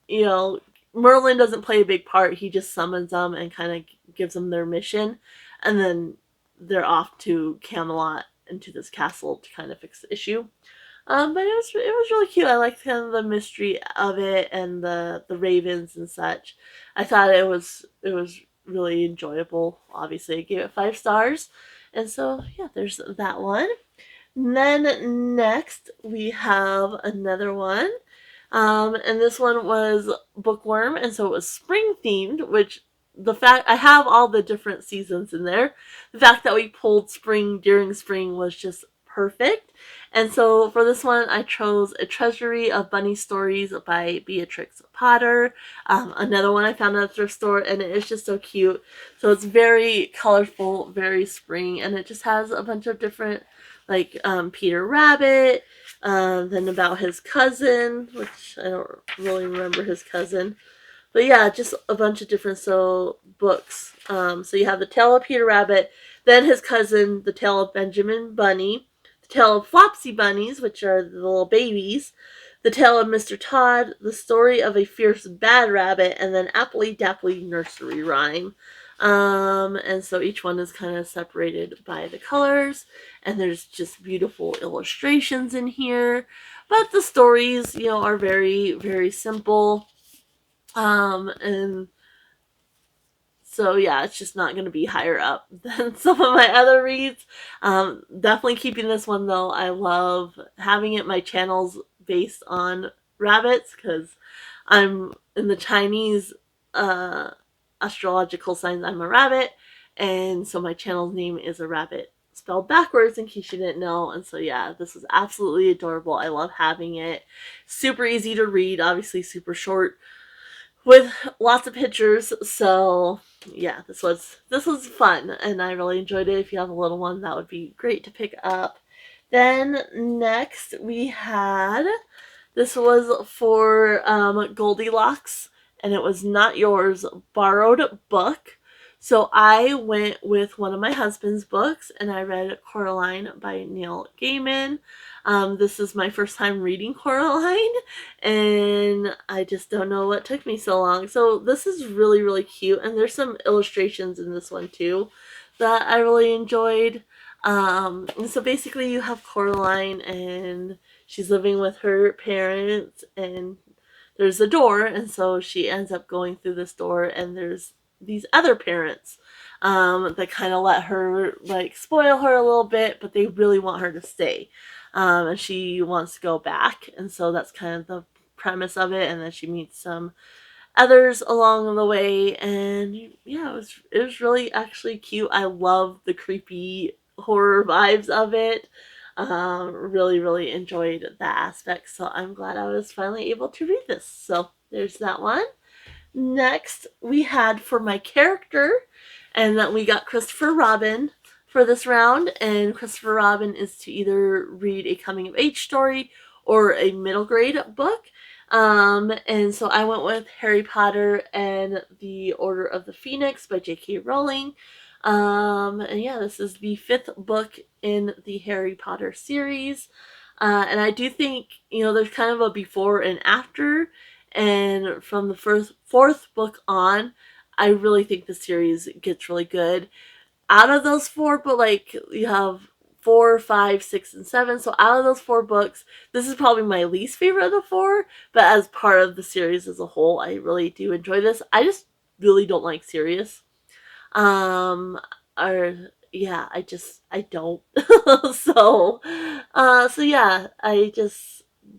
A: you know, Merlin doesn't play a big part. He just summons them and kind of gives them their mission, and then they're off to Camelot into this castle to kind of fix the issue. But it was really cute. I liked kind of the mystery of it, and the ravens and such. I thought it was really enjoyable. Obviously, I gave it 5 stars, and so yeah, there's that one. And then next we have another one, and this one was Bookworm, and so it was spring themed, which the fact I have all the different seasons in there. The fact that we pulled spring during spring was just perfect. And so for this one, I chose A Treasury of Bunny Stories by Beatrix Potter. Another one I found at a thrift store, and it is just so cute. So it's very colorful, very spring, and it just has a bunch of different, like Peter Rabbit, then about his cousin, which I don't really remember his cousin. But yeah, just a bunch of different books. So you have the Tale of Peter Rabbit, then his cousin, the Tale of Benjamin Bunny, the Tale of Flopsy Bunnies, which are the little babies, the Tale of Mr. Todd, the Story of a Fierce Bad Rabbit, and then Appley Dapply Nursery Rhyme. And so each one is kind of separated by the colors, and there's just beautiful illustrations in here. But the stories, are very, very simple. And so yeah, it's just not going to be higher up than some of my other reads. Definitely keeping this one though. I love having it. My channel's based on rabbits because I'm in the Chinese astrological signs. I'm a rabbit, and so my channel's name is a rabbit spelled backwards in case you didn't know. And so yeah, this is absolutely adorable. I love having it. Super easy to read, obviously super short with lots of pictures. So yeah, this was fun, and I really enjoyed it. If you have a little one, that would be great to pick up. Then next we had, this was for Goldilocks, and it was Not Yours, Borrowed Book. So I went with one of my husband's books, and I read Coraline by Neil Gaiman. This is my first time reading Coraline, and I just don't know what took me so long. So this is really, really cute, and there's some illustrations in this one too that I really enjoyed. And so basically you have Coraline, and she's living with her parents, and there's a door, and so she ends up going through this door, and there's these other parents that kind of let her, like, spoil her a little bit, but they really want her to stay. And she wants to go back, and so that's kind of the premise of it. And then she meets some others along the way, and yeah, it was really actually cute. I love the creepy horror vibes of it. Really, really enjoyed that aspect, so I'm glad I was finally able to read this. So there's that one. Next, we had for my character, and that we got Christopher Robin for this round, and Christopher Robin is to either read a coming of age story or a middle grade book. And so I went with Harry Potter and the Order of the Phoenix by J.K. Rowling. And yeah, this is the 5th book in the Harry Potter series. And I do think, there's kind of a before and after. And from the 4th book on, I really think the series gets really good. Out of those 4, but like you have 4, 5, 6, and 7. So out of those 4 books, this is probably my least favorite of the 4. But as part of the series as a whole, I really do enjoy this. I just really don't like Sirius. Or yeah, I don't. So yeah,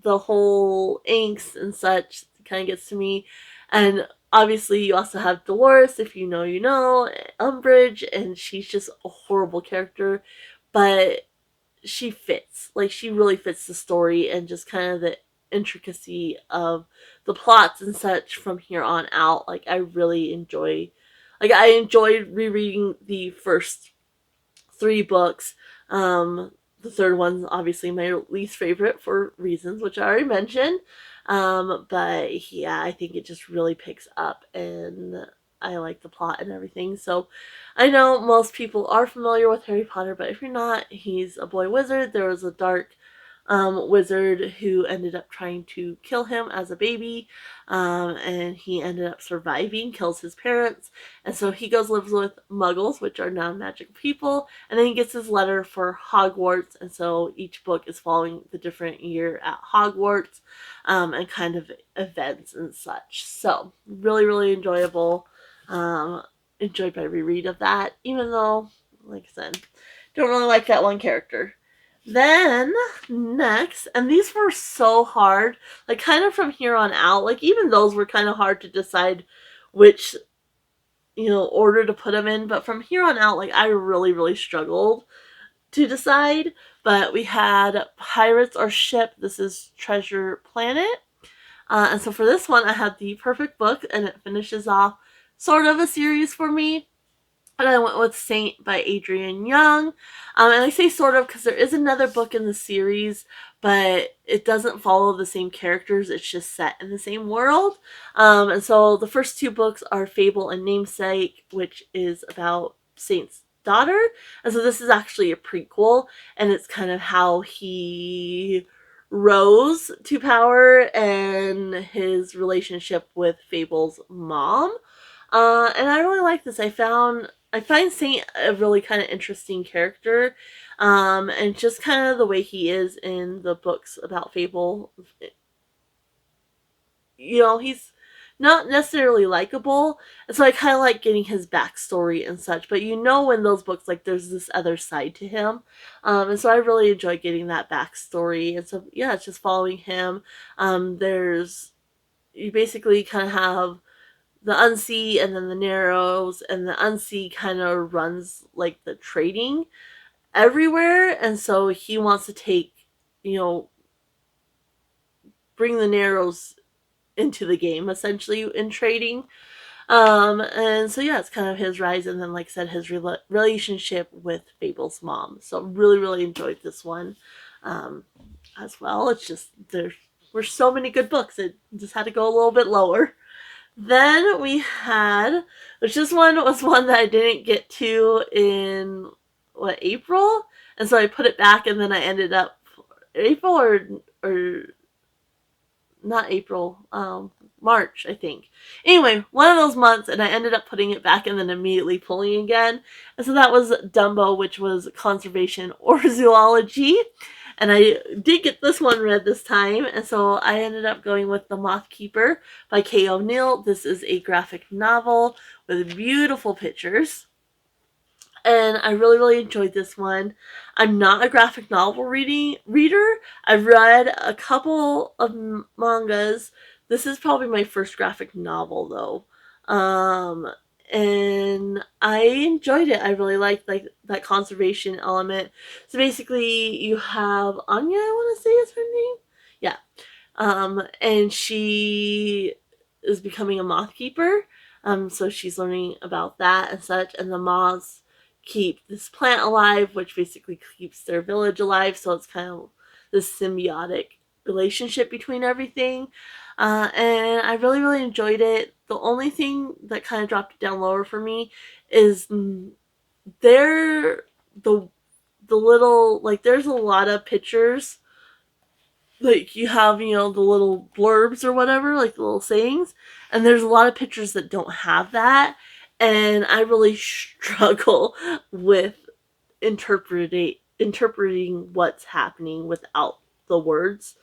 A: the whole angst and such kind of gets to me. And obviously you also have Dolores, if you know, you know, Umbridge, and she's just a horrible character, but she fits. Like, she really fits the story and just kind of the intricacy of the plots and such from here on out. Like, I really enjoy, like, I enjoyed rereading the first 3 books. The third one's obviously my least favorite for reasons which I already mentioned. But yeah, I think it just really picks up, and I like the plot and everything. So I know most people are familiar with Harry Potter, but if you're not, he's a boy wizard. There was a dark wizard who ended up trying to kill him as a baby, and he ended up surviving, kills his parents, and so he goes lives with muggles, which are non-magical people, and then he gets his letter for Hogwarts, and so each book is following the different year at Hogwarts, and kind of events and such. So really, really enjoyable. Enjoyed my reread of that, even though, like I said, don't really like that one character. Then, next, and these were so hard, like, kind of from here on out, like, even those were kind of hard to decide which, order to put them in, but from here on out, like, I really, really struggled to decide, but we had Pirates or Ship. This is Treasure Planet, and so for this one, I had the perfect book, and it finishes off sort of a series for me. And I went with Saint by Adrienne Young. And I say sort of because there is another book in the series, but it doesn't follow the same characters. It's just set in the same world. And so the first 2 books are Fable and Namesake, which is about Saint's daughter. And so this is actually a prequel, and it's kind of how he rose to power and his relationship with Fable's mom. And I really like this. I find Saint a really kind of interesting character, and just kind of the way he is in the books about Fable. He's not necessarily likable, and so I kind of like getting his backstory and such. But in those books, like, there's this other side to him, and so I really enjoy getting that backstory. And so yeah, it's just following him. You basically kind of have the Unsea and then the Narrows, and the Unsea kind of runs like the trading everywhere, and so he wants to bring the Narrows into the game essentially in trading. And so yeah, it's kind of his rise, and then, like I said, his relationship with Fable's mom. So really, really enjoyed this one as well. It's just there were so many good books, it just had to go a little bit lower. Then we had, which this one was one that I didn't get to in, April? And so I put it back, and then I ended up, April or not April, March, I think. Anyway, one of those months, and I ended up putting it back and then immediately pulling again. And so that was Dumbo, which was conservation or zoology. And I did get this one read this time, and so I ended up going with The Moth Keeper by Kay O'Neill. This is a graphic novel with beautiful pictures, and I really, really enjoyed this one. I'm not a graphic novel reader. I've read a couple of mangas. This is probably my first graphic novel, though. And I enjoyed it. I really liked that conservation element. So basically, you have Anya, I want to say is her name. Yeah. And she is becoming a moth keeper. So she's learning about that and such. And the moths keep this plant alive, which basically keeps their village alive. So it's kind of this symbiotic relationship between everything. And I really, really enjoyed it. The only thing that kind of dropped it down lower for me is the little, like, there's a lot of pictures. Like, you have, the little blurbs or whatever, like the little sayings, and there's a lot of pictures that don't have that, and I really struggle with interpreting what's happening without the words.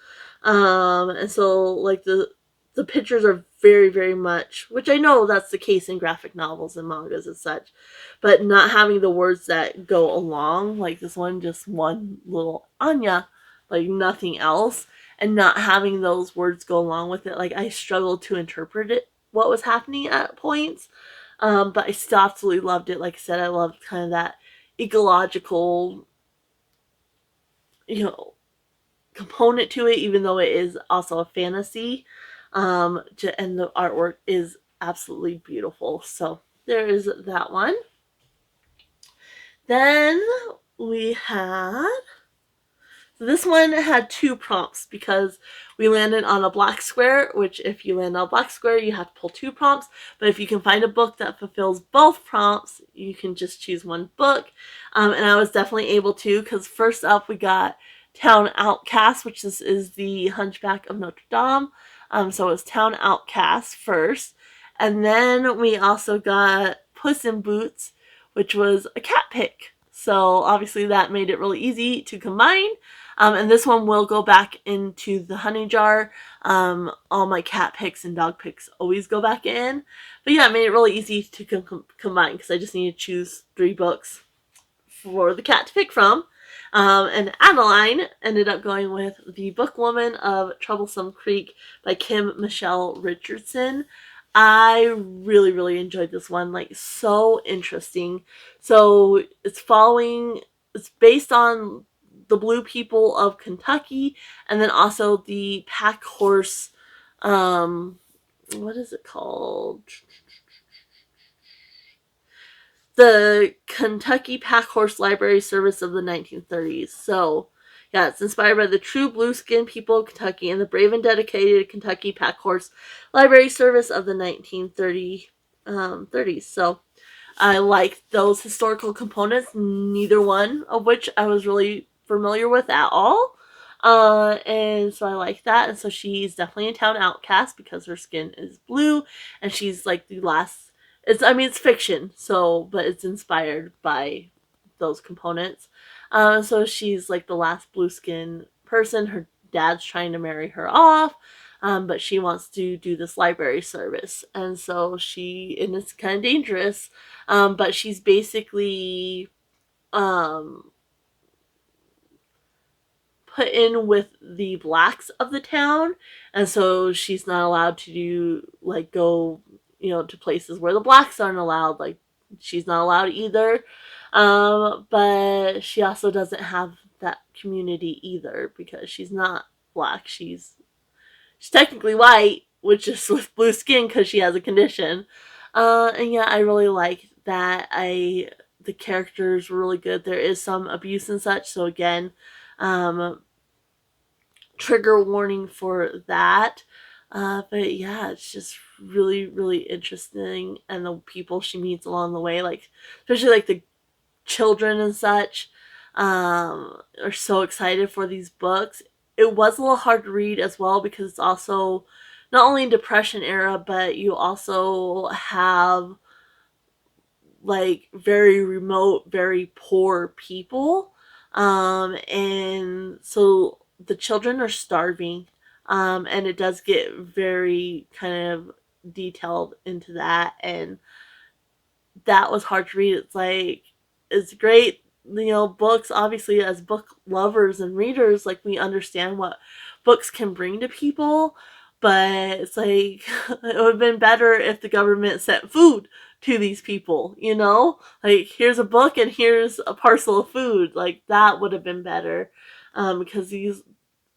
A: And so, like, the pictures are very, very much, which I know that's the case in graphic novels and mangas and such, but not having the words that go along, like this one, just one little Anya, like nothing else, and not having those words go along with it, like, I struggle to interpret what was happening at points. But I still absolutely loved it. Like I said, I loved kind of that ecological, you know, component to it, even though it is also a fantasy. And the artwork is absolutely beautiful. So there is that one. Then we had, this one had 2 prompts because we landed on a black square, which if you land on a black square, you have to pull 2 prompts. But if you can find a book that fulfills both prompts, you can just choose one book. And I was definitely able to, because first up we got Town Outcast, which is the Hunchback of Notre Dame. So it was Town Outcast first. And then we also got Puss in Boots, which was a cat pick. So obviously that made it really easy to combine. And this one will go back into the honey jar. All my cat picks and dog picks always go back in. But yeah, it made it really easy to combine because I just need to choose 3 books for the cat to pick from. And Adeline ended up going with The Bookwoman of Troublesome Creek by Kim Michelle Richardson. I really, really enjoyed this one. Like, so interesting. So it's based on the Blue people of Kentucky, and then also the pack horse, what is it called? The Kentucky Pack Horse Library Service of the 1930s. So, yeah, it's inspired by the true blue skin people of Kentucky and the brave and dedicated Kentucky Pack Horse Library Service of the 1930s. So, I like those historical components, neither one of which I was really familiar with at all. And so I like that. And so she's definitely a town outcast because her skin is blue, and she's like the last. It's fiction, so but it's inspired by those components. So she's like the last blue skin person. Her dad's trying to marry her off. But she wants to do this library service, and so and it's kind of dangerous. But she's basically put in with the blacks of the town, and so she's not allowed to go, to places where the blacks aren't allowed. Like, she's not allowed either. But she also doesn't have that community either because she's not black. She's technically white, which is with blue skin because she has a condition. And yeah, I really like that. The characters were really good. There is some abuse and such, so again, trigger warning for that. But yeah, it's just really, really interesting, and the people she meets along the way, like especially like the children and such, are so excited for these books. It was a little hard to read as well because it's also not only Depression era, but you also have like very remote, very poor people. And so the children are starving. And it does get very kind of detailed into that. And that was hard to read. It's great, books, obviously, as book lovers and readers, like, we understand what books can bring to people, but it's like, it would have been better if the government sent food to these people, Like, here's a book and here's a parcel of food. Like, that would have been better, because these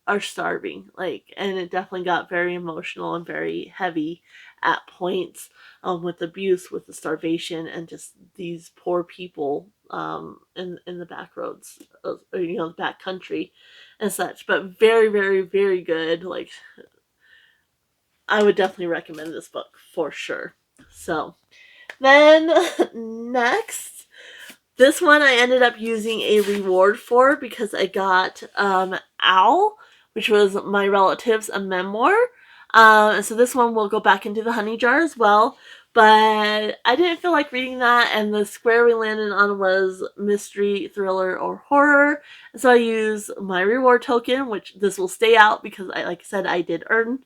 A: are starving, and it definitely got very emotional and very heavy at points, with abuse, with the starvation, and just these poor people in the back roads, the back country and such. But very, very, very good. Like, I would definitely recommend this book for sure. So then next, this one I ended up using a reward for because I got Owl, which was My Relatives, a memoir. And so this one will go back into the honey jar as well. But I didn't feel like reading that, and the square we landed on was mystery, thriller, or horror. And so I used my reward token, which this will stay out because, like I said, I did earn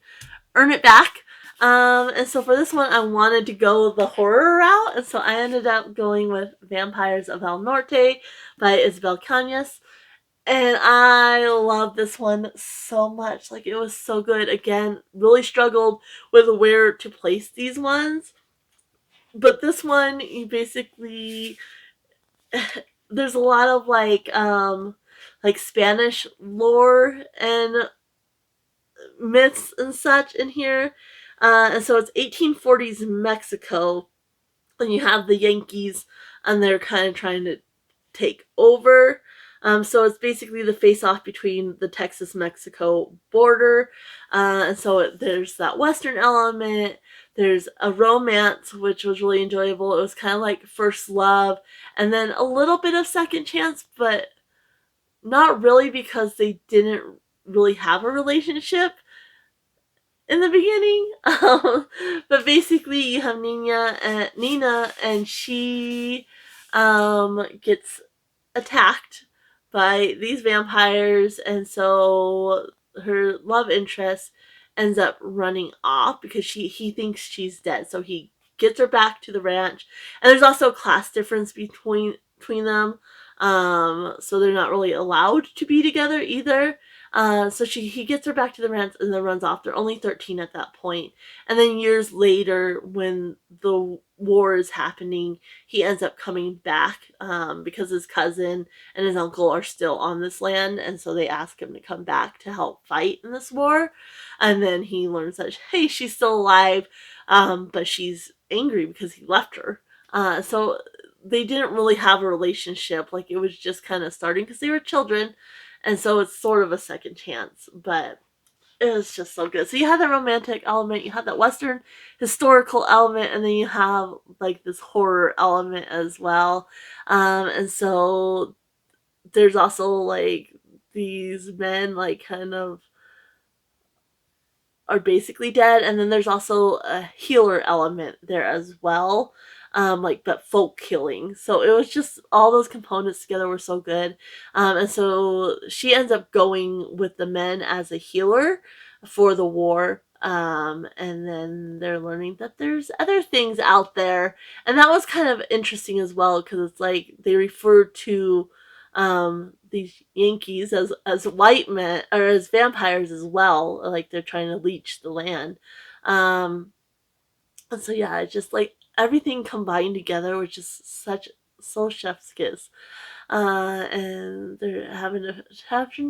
A: it back. And so for this one, I wanted to go the horror route, and so I ended up going with Vampires of El Norte by Isabel Canas. And I love this one so much. Like, it was so good. Again, really struggled with where to place these ones. But this one, you basically, there's a lot of like Spanish lore and myths and such in here. And so it's 1840s Mexico, and you have the Yankees, and they're kind of trying to take over. So it's basically the face-off between the Texas-Mexico border. And so there's that Western element. There's a romance, which was really enjoyable. It was kind of like first love, and then a little bit of second chance, but not really, because they didn't really have a relationship in the beginning. But basically, you have Nina, and she gets attacked by these vampires, and so her love interest ends up running off because he thinks she's dead. So he gets her back to the ranch, and there's also a class difference between them. So they're not really allowed to be together either. So he gets her back to the ranch and then runs off. They're only 13 at that point. And then years later, when the war is happening, he ends up coming back because his cousin and his uncle are still on this land. And so they ask him to come back to help fight in this war. And then he learns that, hey, she's still alive, but she's angry because he left her. So they didn't really have a relationship. Like, it was just kind of starting because they were children. And so it's sort of a second chance, but it was just so good. So you have that romantic element, you have that Western historical element, and then you have like this horror element as well. And so there's also like these men like kind of are basically dead, and then there's also a healer element there as well. Like, but folk healing. So it was just all those components together were so good. And so she ends up going with the men as a healer for the war. And then they're learning that there's other things out there. And that was kind of interesting as well, because it's like they refer to these Yankees as white men, or as vampires as well. Like, they're trying to leech the land. And so yeah, it's just like everything combined together, which is so chef's kiss. And they're having to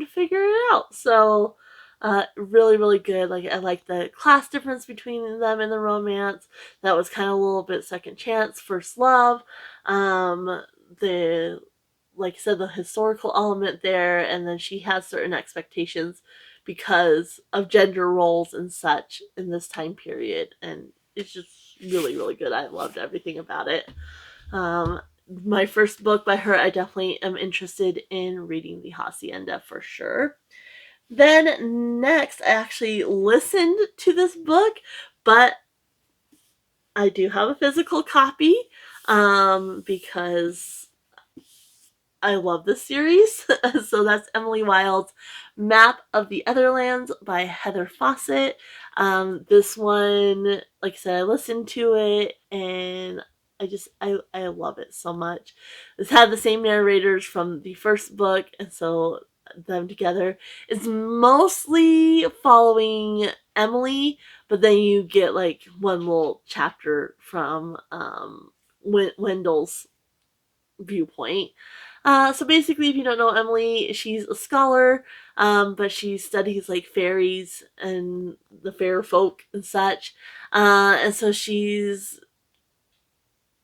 A: figure it out. So really, really good. Like, I like the class difference between them and the romance. That was kind of a little bit second chance, first love. The Like I said, the historical element there, and then she has certain expectations because of gender roles and such in this time period, and it's just really, really good. I loved everything about it. My first book by her, I definitely am interested in reading The Hacienda for sure. Then next, I actually listened to this book, but I do have a physical copy because I love this series. So that's Emily Wilde's Map of the Otherlands by Heather Fawcett. This one, like I said, I listened to it and I love it so much. It's had the same narrators from the first book, and so them together is mostly following Emily, but then you get like one little chapter from Wendell's viewpoint. So basically, if you don't know Emily, she's a scholar, but she studies like fairies and the fair folk and such. And so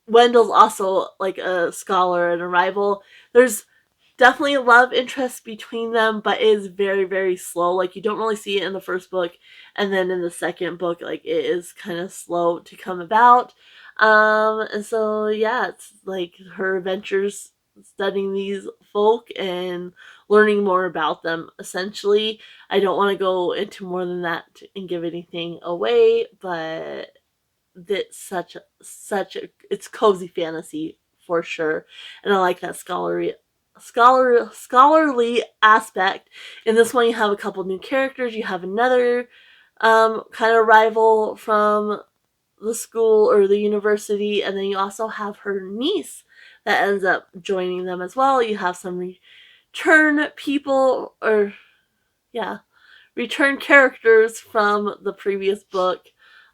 A: Wendell's also like a scholar and a rival. There's definitely a love interest between them, but it is very, very slow. Like, you don't really see it in the first book, and then in the second book, like, it is kind of slow to come about. And so yeah, it's like her adventures studying these folk and learning more about them, essentially. I don't want to go into more than that and give anything away, but that's it's cozy fantasy for sure, and I like that scholarly aspect. In this one, you have a couple new characters. You have another kind of rival from the school or the university, and then you also have her niece that ends up joining them as well. You have some return people, or yeah, return characters from the previous book.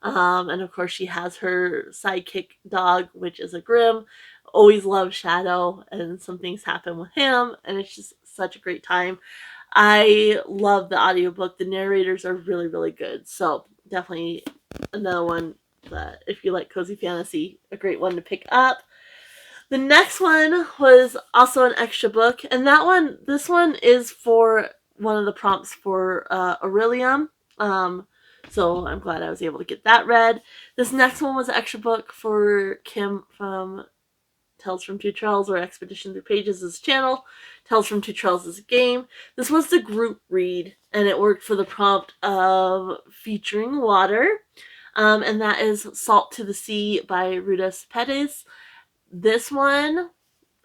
A: And of course, she has her sidekick dog, which is a Grimm. Always love Shadow, and some things happen with him, and it's just such a great time. I love the audiobook. The narrators are really, really good. So definitely another one that, if you like cozy fantasy, a great one to pick up. The next one was also an extra book, and this one is for one of the prompts for Aurelium. So I'm glad I was able to get that read. This next one was an extra book for Kim from Tales from Two Trails, or Expedition Through Pages' channel. Tales from Two Trails is a game. This was the group read, and it worked for the prompt of featuring water. And that is Salt to the Sea by Rudis Pettis. This one,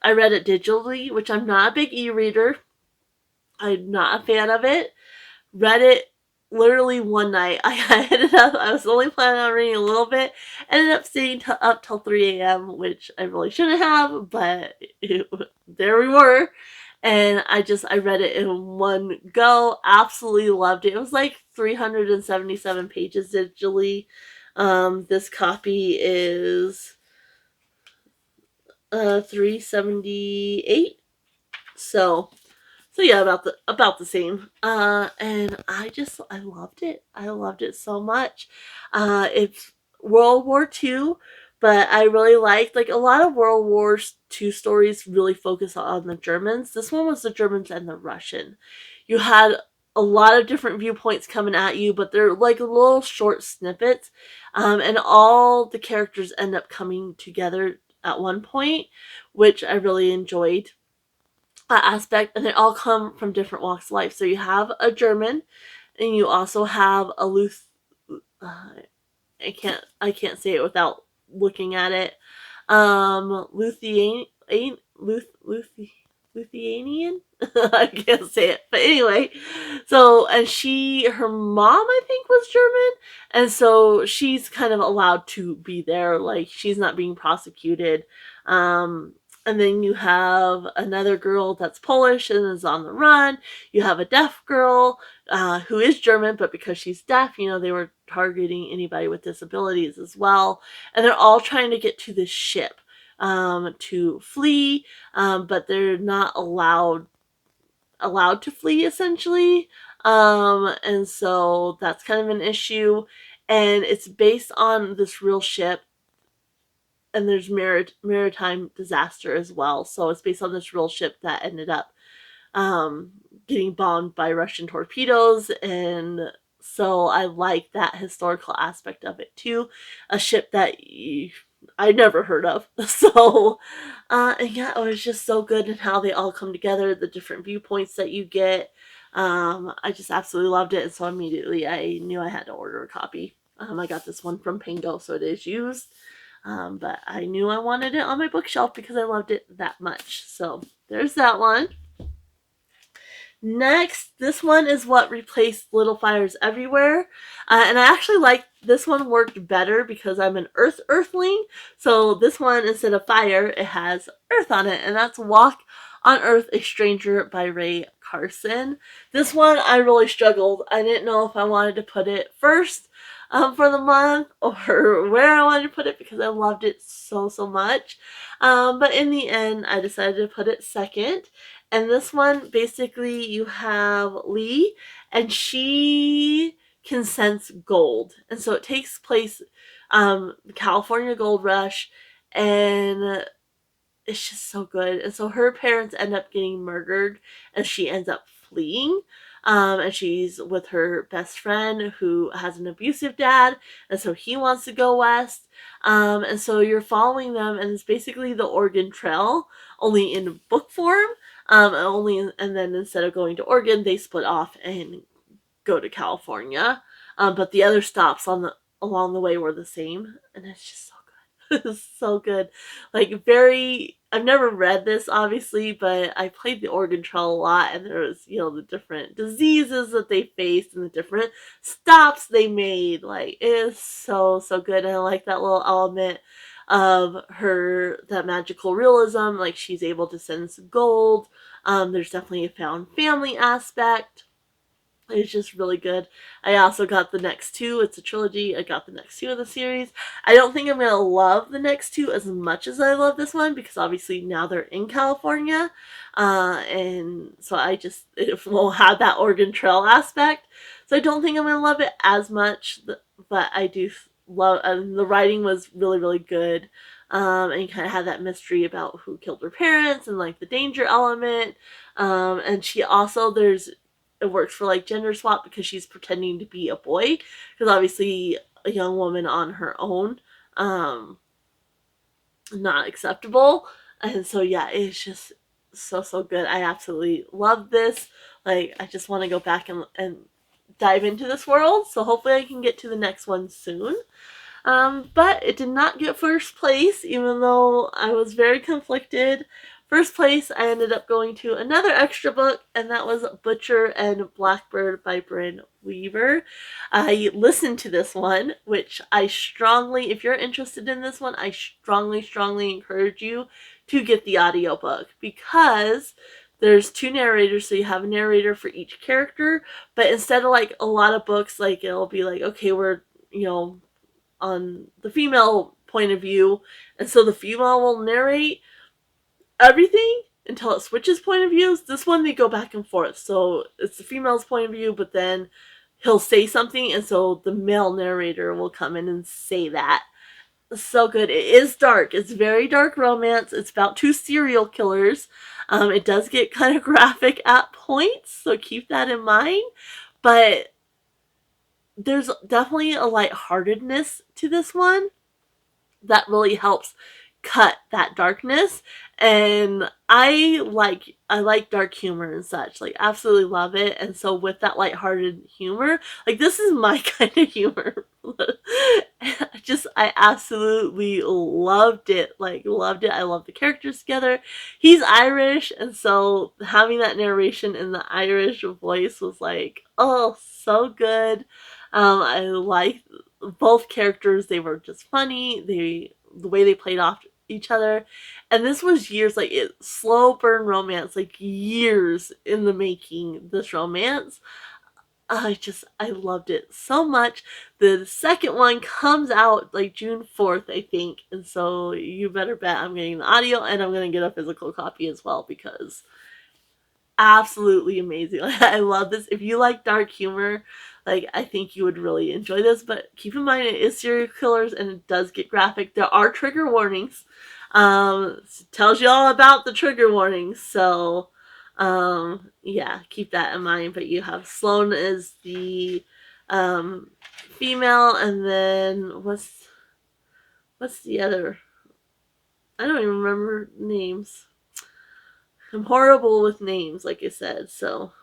A: I read it digitally, which I'm not a big e-reader. I'm not a fan of it. Read it literally one night. I was only planning on reading a little bit. Ended up staying up till 3 a.m., which I really shouldn't have, but there we were. And I read it in one go. Absolutely loved it. It was like 377 pages digitally. This copy is 378. So yeah, about the same. And I loved it. I loved it so much. It's World War II, but I really liked, like, a lot of World War II stories really focus on the Germans. This one was the Germans and the Russian. You had a lot of different viewpoints coming at you, but they're like little short snippets, and all the characters end up coming together at one point, which I really enjoyed aspect, and they all come from different walks of life. So you have a German, and you also have a I can't say it without looking at it. Lithuanian. I can't say it, but anyway. So, and her mom, I think, was German, and so she's kind of allowed to be there. Like, she's not being prosecuted. And then you have another girl that's Polish and is on the run. You have a deaf girl who is German, but because she's deaf, they were targeting anybody with disabilities as well. And they're all trying to get to this ship to flee, but they're not allowed to flee, essentially. And so that's kind of an issue. And it's based on this real ship, and there's maritime disaster as well. So it's based on this real ship that ended up getting bombed by Russian torpedoes. And so I like that historical aspect of it too. A ship that I never heard of. So, and yeah, it was just so good, and how they all come together, the different viewpoints that you get. I just absolutely loved it. And so immediately I knew I had to order a copy. I got this one from Pango, so it is used. But I knew I wanted it on my bookshelf because I loved it that much. So there's that one. Next, this one is what replaced Little Fires Everywhere. And I actually like this one, worked better because I'm an earthling. So this one, instead of fire, it has earth on it. And that's Walk on Earth, a Stranger by Ray Carson. This one I really struggled. I didn't know if I wanted to put it first for the month, or where I wanted to put it, because I loved it so much. But in the end, I decided to put it second. And this one, basically, you have Lee, and she can sense gold. And so it takes place the California Gold Rush, and it's just so good. And so her parents end up getting murdered, and she ends up fleeing. And she's with her best friend who has an abusive dad, and so he wants to go west. And so you're following them, and it's basically the Oregon Trail, only in book form. And then instead of going to Oregon, they split off and go to California. But the other stops along the way were the same, and it's just so good. It's so good. Like, I've never read this, obviously, but I played the Oregon Trail a lot, and there was, the different diseases that they faced and the different stops they made. Like, it is so good. And I like that little element of that magical realism. Like, she's able to sense gold, There's definitely a found family aspect. It's just really good. I also got the next two. It's a trilogy. I got the next two of the series. I don't think I'm going to love the next two as much as I love this one because obviously now they're in California. And so it won't have that Oregon Trail aspect. So I don't think I'm going to love it as much. But I do love, the writing was really, really good. And you kind of had that mystery about who killed her parents and like the danger element. And she also, it works for like gender swap because she's pretending to be a boy because obviously a young woman on her own, not acceptable. And so yeah, it's just so good. I absolutely love this. Like I just want to go back and dive into this world, so hopefully I can get to the next one soon. But it did not get first place, even though I was very conflicted. First place, I ended up going to another extra book, and that was Butcher and Blackbird by Bryn Weaver. I listened to this one, which I strongly, if you're interested in this one, I strongly encourage you to get the audiobook because there's two narrators, so you have a narrator for each character, but instead of like a lot of books, like it'll be like, okay, we're, on the female point of view, and so the female will narrate everything until it switches point of views. This one they go back and forth, so it's the female's point of view, but then he'll say something, and so the male narrator will come in and say that. So good. It is dark. It's very dark romance. It's about two serial killers. It does get kind of graphic at points, so keep that in mind, but there's definitely a lightheartedness to this one that really helps cut that darkness. And I like dark humor and such. Like absolutely love it. And so with that lighthearted humor, like this is my kind of humor. I absolutely loved it. Like loved it. I love the characters together. He's Irish, and so having that narration in the Irish voice was like, oh, so good. I like both characters. They were just funny. The way they played off each other. And this was years, like slow burn romance, like years in the making, this romance. I loved it so much. The second one comes out like June 4th, I think. And so you better bet I'm getting the audio and I'm going to get a physical copy as well because absolutely amazing. Like, I love this. If you like dark humor, like I think you would really enjoy this, but keep in mind it is serial killers and it does get graphic. There are trigger warnings. It tells you all about the trigger warnings. So yeah, keep that in mind. But you have Sloane as the female, and then what's the other? I don't even remember names. I'm horrible with names, like I said, so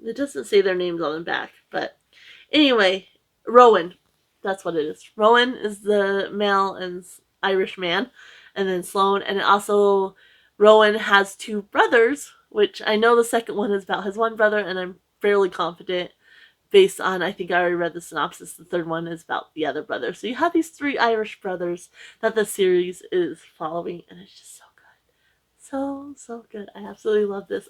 A: it doesn't say their names on the back. But anyway, Rowan, that's what it is. Rowan is the male and Irish man, and then Sloane, and also Rowan has two brothers, which I know the second one is about his one brother, and I'm fairly confident based on, I think I already read the synopsis, the third one is about the other brother. So you have these three Irish brothers that the series is following, and it's just so good. So good. I absolutely love this.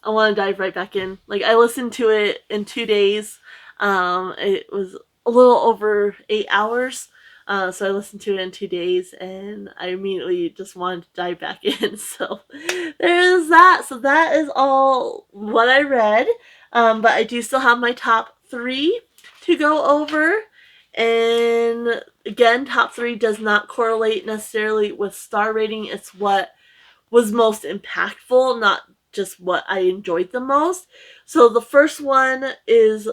A: I want to dive right back in. Like, I listened to it in 2 days. It was a little over 8 hours. So I listened to it in 2 days, and I immediately just wanted to dive back in. So there is that. So that is all what I read. But I do still have my top 3 to go over. And again, top 3 does not correlate necessarily with star rating. It's what was most impactful, not just what I enjoyed the most. So the first one is,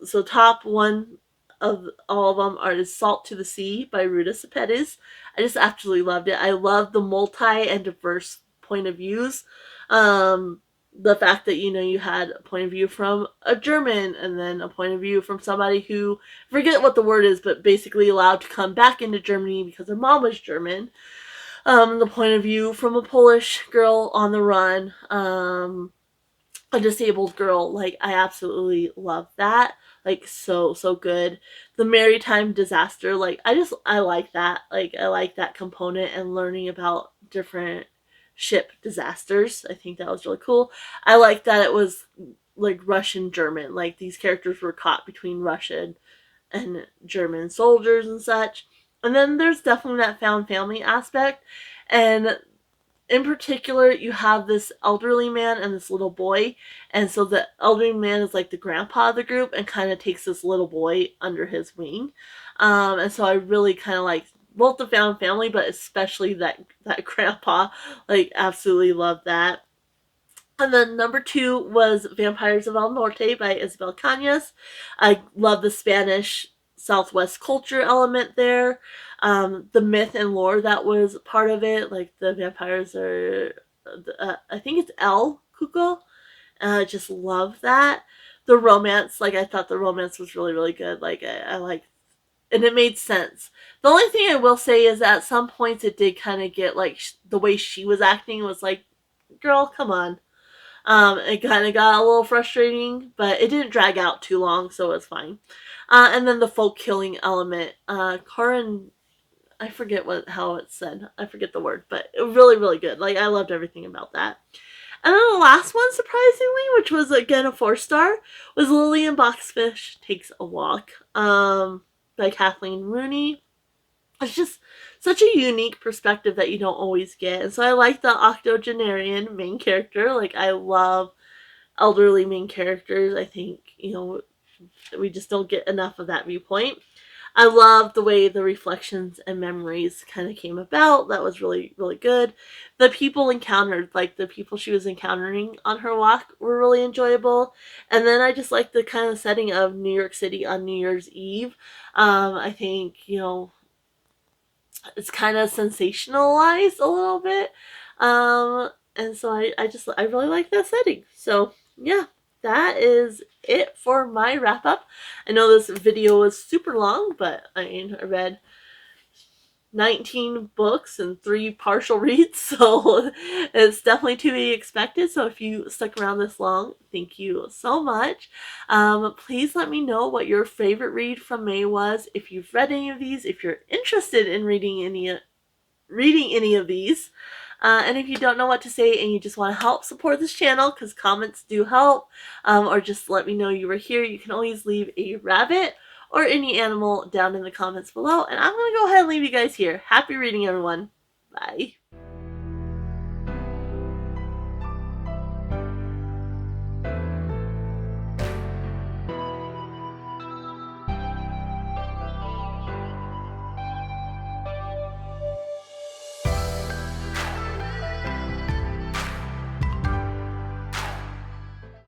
A: so top 1 of all of them is Salt to the Sea by Ruta Sepetys. I just absolutely loved it. I love the multi and diverse point of views. The fact that, you had a point of view from a German and then a point of view from somebody who, forget what the word is, but basically allowed to come back into Germany because her mom was German. The point of view from a Polish girl on the run, a disabled girl. Like, I absolutely love that. Like, so good. The maritime disaster, like, I like that. Like, I like that component and learning about different ship disasters. I think that was really cool. I like that it was like Russian German. Like these characters were caught between Russian and German soldiers and such. And then there's definitely that found family aspect. And in particular, you have this elderly man and this little boy. And so the elderly man is like the grandpa of the group and kind of takes this little boy under his wing. And so I really kind of like both the found family, but especially that grandpa. Like, absolutely love that. And then number 2 was Vampires of El Norte by Isabel Canas. I love the Spanish Southwest culture element there. The myth and lore that was part of it, like the vampires are, I think it's El Cuco. I just love that. The romance, like I thought the romance was really, really good. Like I like, and it made sense. The only thing I will say is at some points it did kind of get like the way she was acting was like, girl, come on. It kind of got a little frustrating, but it didn't drag out too long, so it was fine. And then the folk killing element. Coraline, I forget how it's said. I forget the word, but really, really good. Like, I loved everything about that. And then the last one, surprisingly, which was again a 4-star, was Lily and Boxfish Takes a Walk by Kathleen Rooney. It's just such a unique perspective that you don't always get. And so I like the octogenarian main character. Like, I love elderly main characters. I think, we just don't get enough of that viewpoint. I love the way the reflections and memories kind of came about. That was really, really good. The people encountered, like the people she was encountering on her walk, were really enjoyable. And then I just like the kind of setting of New York City on New Year's Eve. I think, it's kind of sensationalized a little bit. And so I really like that setting. So yeah, that is it for my wrap up. I know this video was super long, but I read 19 books and 3 partial reads, so it's definitely to be expected. So if you stuck around this long, thank you so much. Please let me know what your favorite read from May was. If you've read any of these, if you're interested in reading any of these. And if you don't know what to say and you just want to help support this channel, because comments do help, or just let me know you were here, you can always leave a rabbit or any animal down in the comments below. And I'm going to go ahead and leave you guys here. Happy reading, everyone. Bye.